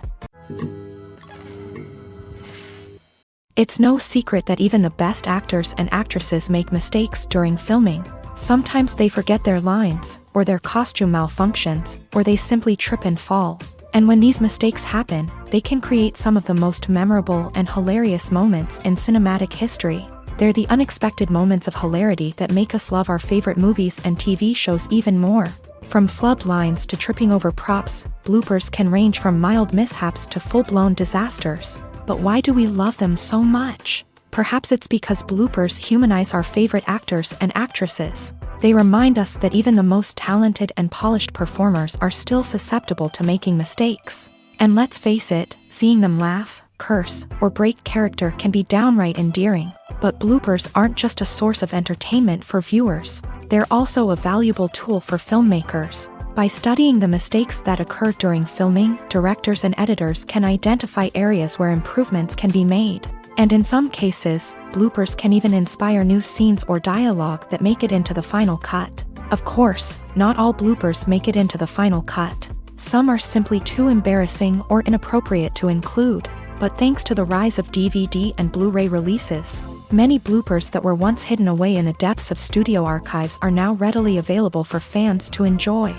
It's no secret that even the best actors and actresses make mistakes during filming. Sometimes they forget their lines, or their costume malfunctions, or they simply trip and fall. And when these mistakes happen, they can create some of the most memorable and hilarious moments in cinematic history. They're the unexpected moments of hilarity that make us love our favorite movies and TV shows even more. From flubbed lines to tripping over props, bloopers can range from mild mishaps to full-blown disasters. But why do we love them so much? Perhaps it's because bloopers humanize our favorite actors and actresses. They remind us that even the most talented and polished performers are still susceptible to making mistakes. And let's face it, seeing them laugh, curse, or break character can be downright endearing. But bloopers aren't just a source of entertainment for viewers. They're also a valuable tool for filmmakers. By studying the mistakes that occur during filming, directors and editors can identify areas where improvements can be made. And in some cases, bloopers can even inspire new scenes or dialogue that make it into the final cut. Of course, not all bloopers make it into the final cut. Some are simply too embarrassing or inappropriate to include. But thanks to the rise of DVD and Blu-ray releases, many bloopers that were once hidden away in the depths of studio archives are now readily available for fans to enjoy.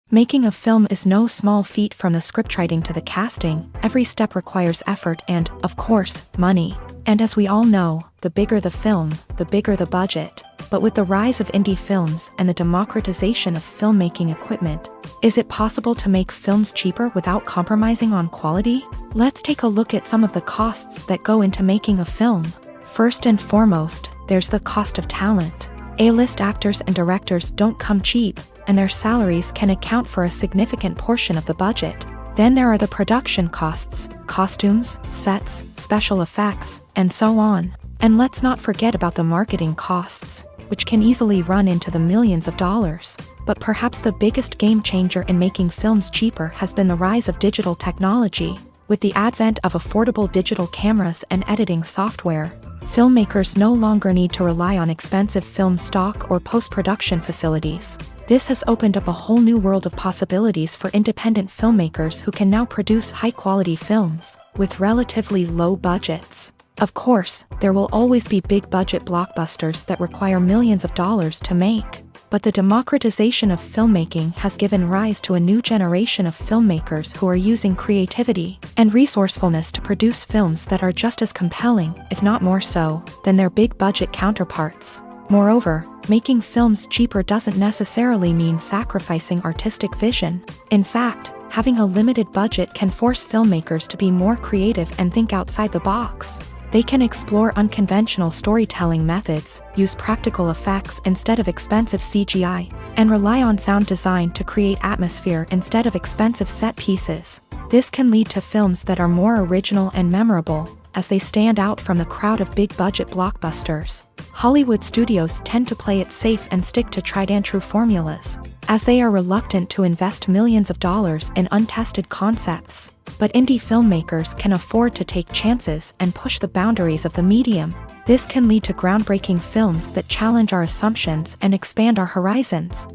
Making a film is no small feat. From the scriptwriting to the casting, every step requires effort and, of course, money. And as we all know, the bigger the film, the bigger the budget. But with the rise of indie films and the democratization of filmmaking equipment, is it possible to make films cheaper without compromising on quality? Let's take a look at some of the costs that go into making a film. First and foremost, there's the cost of talent. A-list actors and directors don't come cheap, and their salaries can account for a significant portion of the budget. Then there are the production costs, costumes, sets, special effects, and so on. And let's not forget about the marketing costs, which can easily run into the millions of dollars. But perhaps the biggest game changer in making films cheaper has been the rise of digital technology. With the advent of affordable digital cameras and editing software, filmmakers no longer need to rely on expensive film stock or post-production facilities. This has opened up a whole new world of possibilities for independent filmmakers who can now produce high-quality films with relatively low budgets. Of course, there will always be big-budget blockbusters that require millions of dollars to make. But the democratization of filmmaking has given rise to a new generation of filmmakers who are using creativity and resourcefulness to produce films that are just as compelling, if not more so, than their big-budget counterparts. Moreover, making films cheaper doesn't necessarily mean sacrificing artistic vision. In fact, having a limited budget can force filmmakers to be more creative and think outside the box. They can explore unconventional storytelling methods, use practical effects instead of expensive CGI, and rely on sound design to create atmosphere instead of expensive set pieces. This can lead to films that are more original and memorable, as they stand out from the crowd of big-budget blockbusters. Hollywood studios tend to play it safe and stick to tried-and-true formulas, as they are reluctant to invest millions of dollars in untested concepts. But indie filmmakers can afford to take chances and push the boundaries of the medium. This can lead to groundbreaking films that challenge our assumptions and expand our horizons.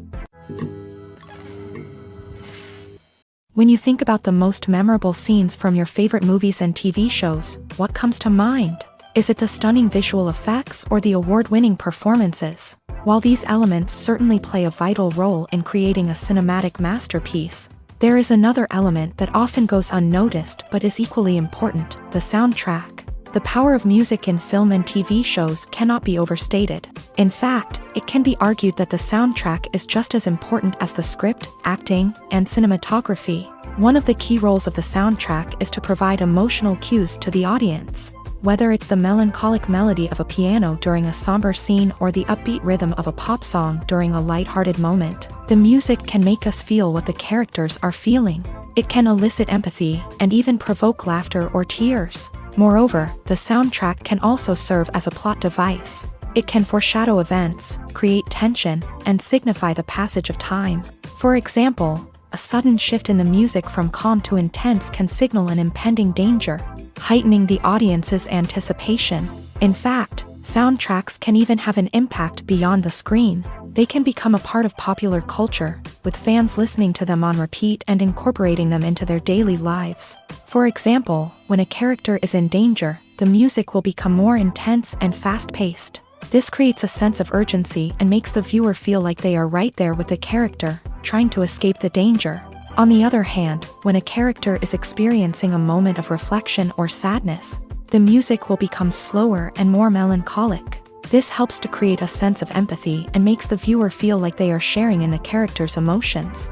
When you think about the most memorable scenes from your favorite movies and TV shows, what comes to mind? Is it the stunning visual effects or the award-winning performances? While these elements certainly play a vital role in creating a cinematic masterpiece, there is another element that often goes unnoticed but is equally important: the soundtrack. The power of music in film and TV shows cannot be overstated. In fact, it can be argued that the soundtrack is just as important as the script, acting, and cinematography. One of the key roles of the soundtrack is to provide emotional cues to the audience. Whether it's the melancholic melody of a piano during a somber scene or the upbeat rhythm of a pop song during a lighthearted moment, the music can make us feel what the characters are feeling. It can elicit empathy and even provoke laughter or tears. Moreover, the soundtrack can also serve as a plot device. It can foreshadow events, create tension, and signify the passage of time. For example, a sudden shift in the music from calm to intense can signal an impending danger, heightening the audience's anticipation. In fact, soundtracks can even have an impact beyond the screen. They can become a part of popular culture, with fans listening to them on repeat and incorporating them into their daily lives. For example, when a character is in danger, the music will become more intense and fast-paced. This creates a sense of urgency and makes the viewer feel like they are right there with the character, trying to escape the danger. On the other hand, when a character is experiencing a moment of reflection or sadness, the music will become slower and more melancholic. This helps to create a sense of empathy and makes the viewer feel like they are sharing in the character's emotions.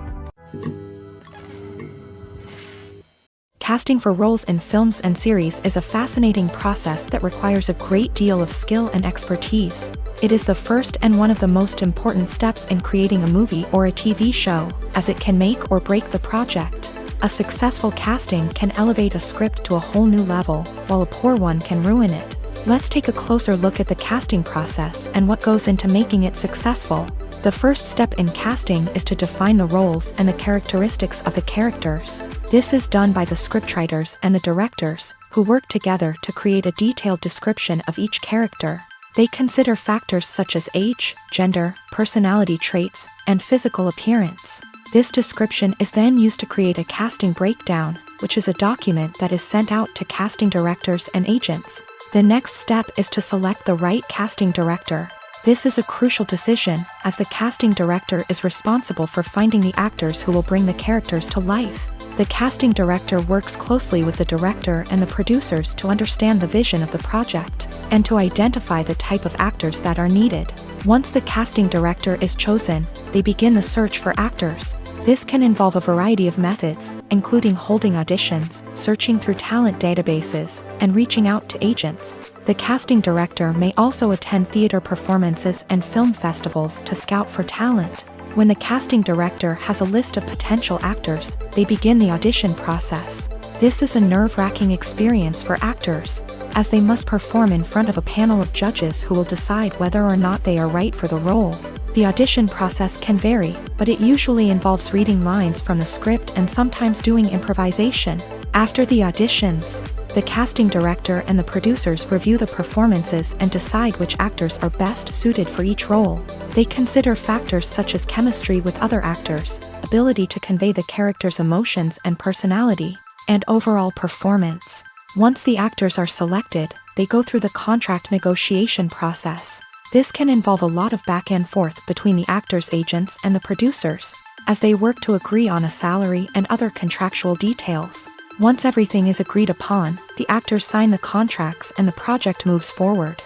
Casting for roles in films and series is a fascinating process that requires a great deal of skill and expertise. It is the first and one of the most important steps in creating a movie or a TV show, as it can make or break the project. A successful casting can elevate a script to a whole new level, while a poor one can ruin it. Let's take a closer look at the casting process and what goes into making it successful. The first step in casting is to define the roles and the characteristics of the characters. This is done by the scriptwriters and the directors, who work together to create a detailed description of each character. They consider factors such as age, gender, personality traits, and physical appearance. This description is then used to create a casting breakdown, which is a document that is sent out to casting directors and agents. The next step is to select the right casting director. This is a crucial decision, as the casting director is responsible for finding the actors who will bring the characters to life. The casting director works closely with the director and the producers to understand the vision of the project, and to identify the type of actors that are needed. Once the casting director is chosen, they begin the search for actors. This can involve a variety of methods, including holding auditions, searching through talent databases, and reaching out to agents. The casting director may also attend theater performances and film festivals to scout for talent. When the casting director has a list of potential actors, they begin the audition process. This is a nerve-wracking experience for actors, as they must perform in front of a panel of judges who will decide whether or not they are right for the role. The audition process can vary, but it usually involves reading lines from the script and sometimes doing improvisation. After the auditions, the casting director and the producers review the performances and decide which actors are best suited for each role. They consider factors such as chemistry with other actors, ability to convey the character's emotions and personality, and overall performance. Once the actors are selected, they go through the contract negotiation process. This can involve a lot of back and forth between the actors' agents and the producers, as they work to agree on a salary and other contractual details. Once everything is agreed upon, the actors sign the contracts and the project moves forward.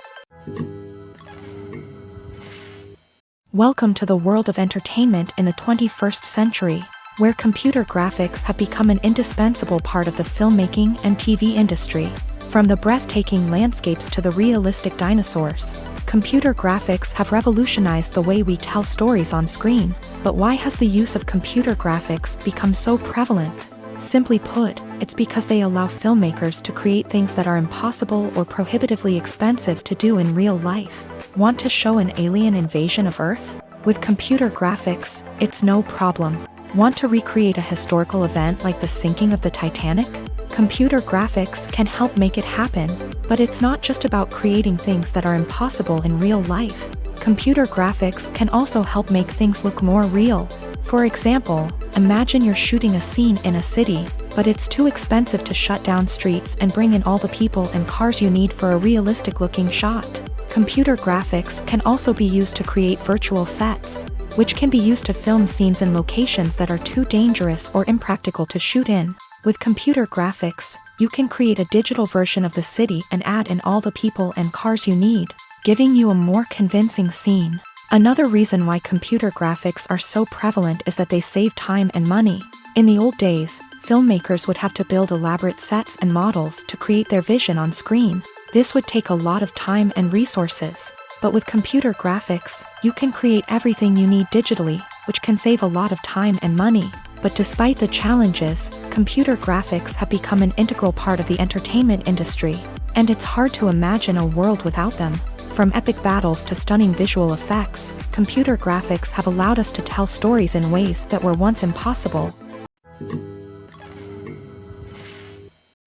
Welcome to the world of entertainment in the 21st century, where computer graphics have become an indispensable part of the filmmaking and TV industry. From the breathtaking landscapes to the realistic dinosaurs, computer graphics have revolutionized the way we tell stories on screen. But why has the use of computer graphics become so prevalent? Simply put, it's because they allow filmmakers to create things that are impossible or prohibitively expensive to do in real life. Want to show an alien invasion of Earth? With computer graphics, it's no problem. Want to recreate a historical event like the sinking of the Titanic? Computer graphics can help make it happen, but it's not just about creating things that are impossible in real life. Computer graphics can also help make things look more real. For example, imagine you're shooting a scene in a city, but it's too expensive to shut down streets and bring in all the people and cars you need for a realistic-looking shot. Computer graphics can also be used to create virtual sets, which can be used to film scenes in locations that are too dangerous or impractical to shoot in. With computer graphics, you can create a digital version of the city and add in all the people and cars you need, giving you a more convincing scene. Another reason why computer graphics are so prevalent is that they save time and money. In the old days, filmmakers would have to build elaborate sets and models to create their vision on screen. This would take a lot of time and resources. But with computer graphics, you can create everything you need digitally, which can save a lot of time and money. But despite the challenges, computer graphics have become an integral part of the entertainment industry, and it's hard to imagine a world without them. From epic battles to stunning visual effects, computer graphics have allowed us to tell stories in ways that were once impossible.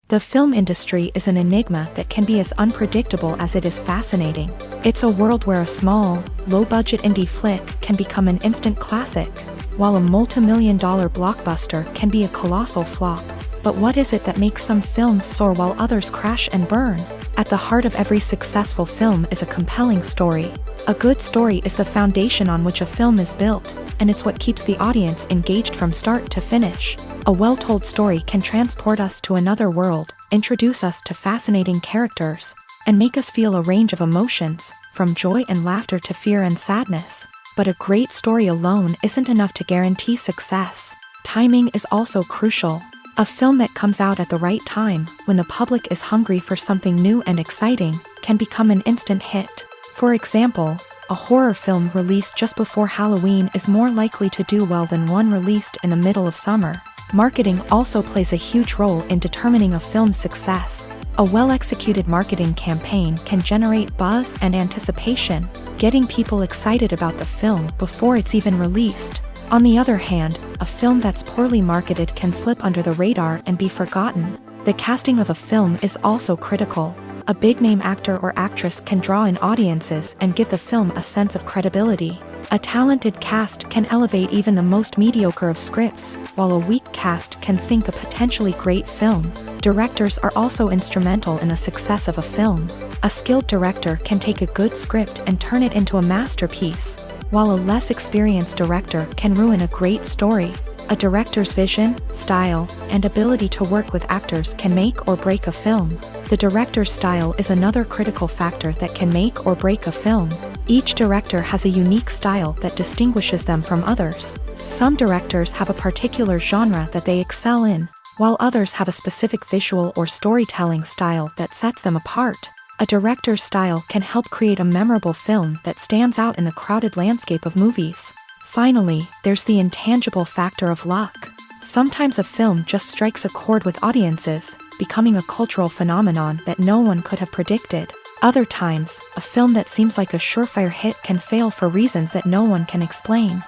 The film industry is an enigma that can be as unpredictable as it is fascinating. It's a world where a small, low-budget indie flick can become an instant classic, while a multi-million-dollar blockbuster can be a colossal flop. But what is it that makes some films soar while others crash and burn? At the heart of every successful film is a compelling story. A good story is the foundation on which a film is built, and it's what keeps the audience engaged from start to finish. A well-told story can transport us to another world, introduce us to fascinating characters, and make us feel a range of emotions, from joy and laughter to fear and sadness. But a great story alone isn't enough to guarantee success. Timing is also crucial. A film that comes out at the right time, when the public is hungry for something new and exciting, can become an instant hit. For example, a horror film released just before Halloween is more likely to do well than one released in the middle of summer. Marketing also plays a huge role in determining a film's success. A well-executed marketing campaign can generate buzz and anticipation, getting people excited about the film before it's even released. On the other hand, a film that's poorly marketed can slip under the radar and be forgotten. The casting of a film is also critical. A big-name actor or actress can draw in audiences and give the film a sense of credibility. A talented cast can elevate even the most mediocre of scripts, while a weak cast can sink a potentially great film. Directors are also instrumental in the success of a film. A skilled director can take a good script and turn it into a masterpiece, while a less experienced director can ruin a great story. A director's vision, style, and ability to work with actors can make or break a film. The director's style is another critical factor that can make or break a film. Each director has a unique style that distinguishes them from others. Some directors have a particular genre that they excel in, while others have a specific visual or storytelling style that sets them apart. A director's style can help create a memorable film that stands out in the crowded landscape of movies. Finally, there's the intangible factor of luck. Sometimes a film just strikes a chord with audiences, becoming a cultural phenomenon that no one could have predicted. Other times, a film that seems like a surefire hit can fail for reasons that no one can explain.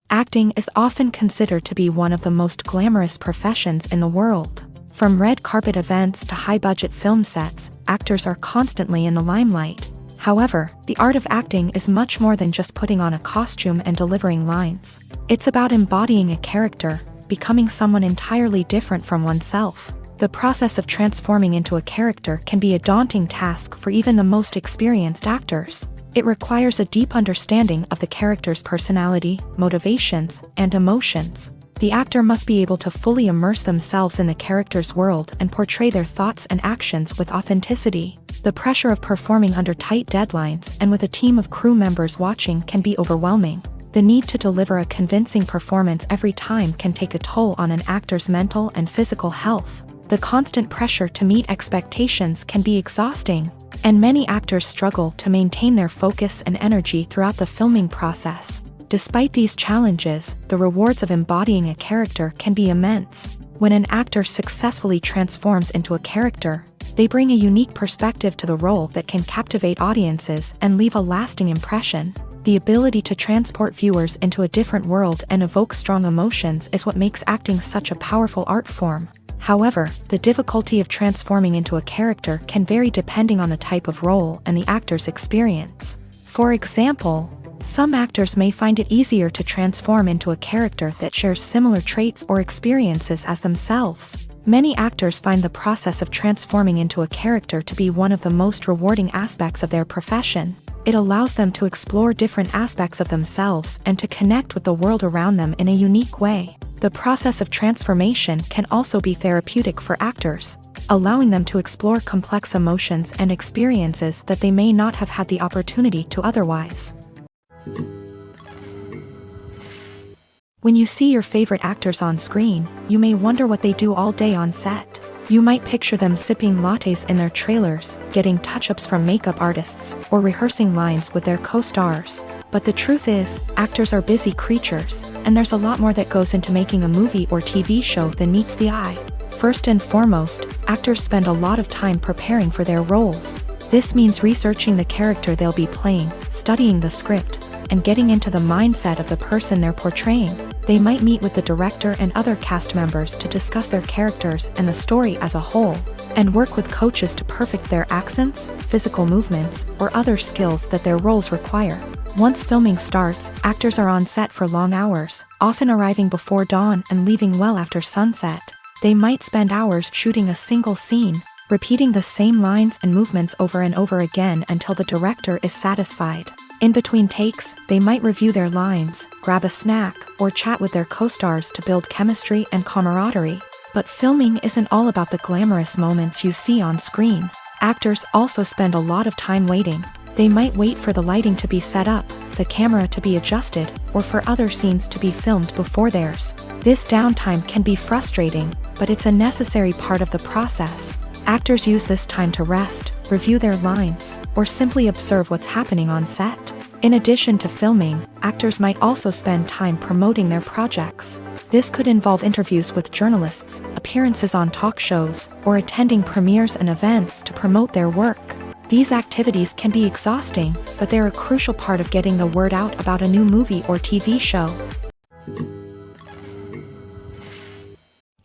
Acting is often considered to be one of the most glamorous professions in the world. From red carpet events to high-budget film sets, actors are constantly in the limelight. However, the art of acting is much more than just putting on a costume and delivering lines. It's about embodying a character, becoming someone entirely different from oneself. The process of transforming into a character can be a daunting task for even the most experienced actors. It requires a deep understanding of the character's personality, motivations, and emotions. The actor must be able to fully immerse themselves in the character's world and portray their thoughts and actions with authenticity. The pressure of performing under tight deadlines and with a team of crew members watching can be overwhelming. The need to deliver a convincing performance every time can take a toll on an actor's mental and physical health. The constant pressure to meet expectations can be exhausting, and many actors struggle to maintain their focus and energy throughout the filming process. Despite these challenges, the rewards of embodying a character can be immense. When an actor successfully transforms into a character, they bring a unique perspective to the role that can captivate audiences and leave a lasting impression. The ability to transport viewers into a different world and evoke strong emotions is what makes acting such a powerful art form. However, the difficulty of transforming into a character can vary depending on the type of role and the actor's experience. For example, some actors may find it easier to transform into a character that shares similar traits or experiences as themselves. Many actors find the process of transforming into a character to be one of the most rewarding aspects of their profession. It allows them to explore different aspects of themselves and to connect with the world around them in a unique way. The process of transformation can also be therapeutic for actors, allowing them to explore complex emotions and experiences that they may not have had the opportunity to otherwise. When you see your favorite actors on screen, you may wonder what they do all day on set. You might picture them sipping lattes in their trailers, getting touch-ups from makeup artists, or rehearsing lines with their co-stars. But the truth is, actors are busy creatures, and there's a lot more that goes into making a movie or TV show than meets the eye. First and foremost, actors spend a lot of time preparing for their roles. This means researching the character they'll be playing, studying the script, and getting into the mindset of the person they're portraying. They might meet with the director and other cast members to discuss their characters and the story as a whole, and work with coaches to perfect their accents, physical movements, or other skills that their roles require. Once filming starts, actors are on set for long hours, often arriving before dawn and leaving well after sunset. They might spend hours shooting a single scene, repeating the same lines and movements over and over again until the director is satisfied. In between takes, they might review their lines, grab a snack, or chat with their co-stars to build chemistry and camaraderie. But filming isn't all about the glamorous moments you see on screen. Actors also spend a lot of time waiting. They might wait for the lighting to be set up, the camera to be adjusted, or for other scenes to be filmed before theirs. This downtime can be frustrating, but it's a necessary part of the process. Actors use this time to rest, review their lines, or simply observe what's happening on set. In addition to filming, actors might also spend time promoting their projects. This could involve interviews with journalists, appearances on talk shows, or attending premieres and events to promote their work. These activities can be exhausting, but they're a crucial part of getting the word out about a new movie or TV show.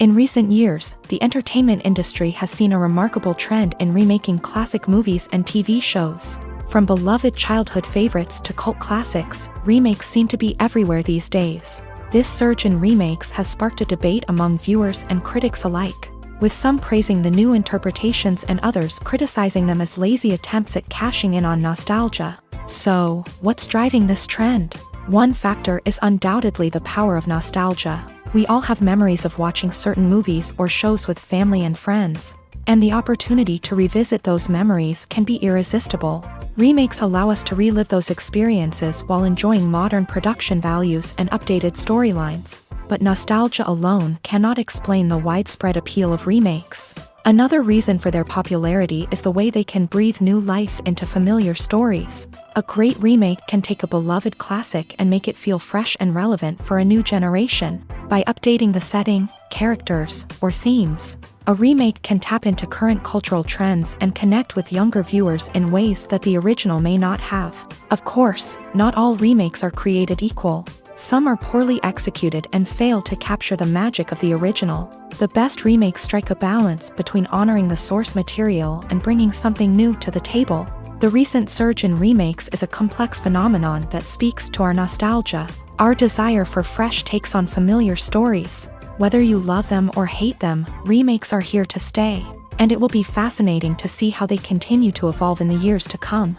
In recent years, the entertainment industry has seen a remarkable trend in remaking classic movies and TV shows. From beloved childhood favorites to cult classics, remakes seem to be everywhere these days. This surge in remakes has sparked a debate among viewers and critics alike, with some praising the new interpretations and others criticizing them as lazy attempts at cashing in on nostalgia. So, what's driving this trend? One factor is undoubtedly the power of nostalgia. We all have memories of watching certain movies or shows with family and friends. and the opportunity to revisit those memories can be irresistible. Remakes allow us to relive those experiences while enjoying modern production values and updated storylines. But nostalgia alone cannot explain the widespread appeal of remakes. Another reason for their popularity is the way they can breathe new life into familiar stories. A great remake can take a beloved classic and make it feel fresh and relevant for a new generation. By updating the setting, characters, or themes, a remake can tap into current cultural trends and connect with younger viewers in ways that the original may not have. Of course, not all remakes are created equal. Some are poorly executed and fail to capture the magic of the original. The best remakes strike a balance between honoring the source material and bringing something new to the table. The recent surge in remakes is a complex phenomenon that speaks to our nostalgia, our desire for fresh takes on familiar stories. Whether you love them or hate them, remakes are here to stay, and it will be fascinating to see how they continue to evolve in the years to come.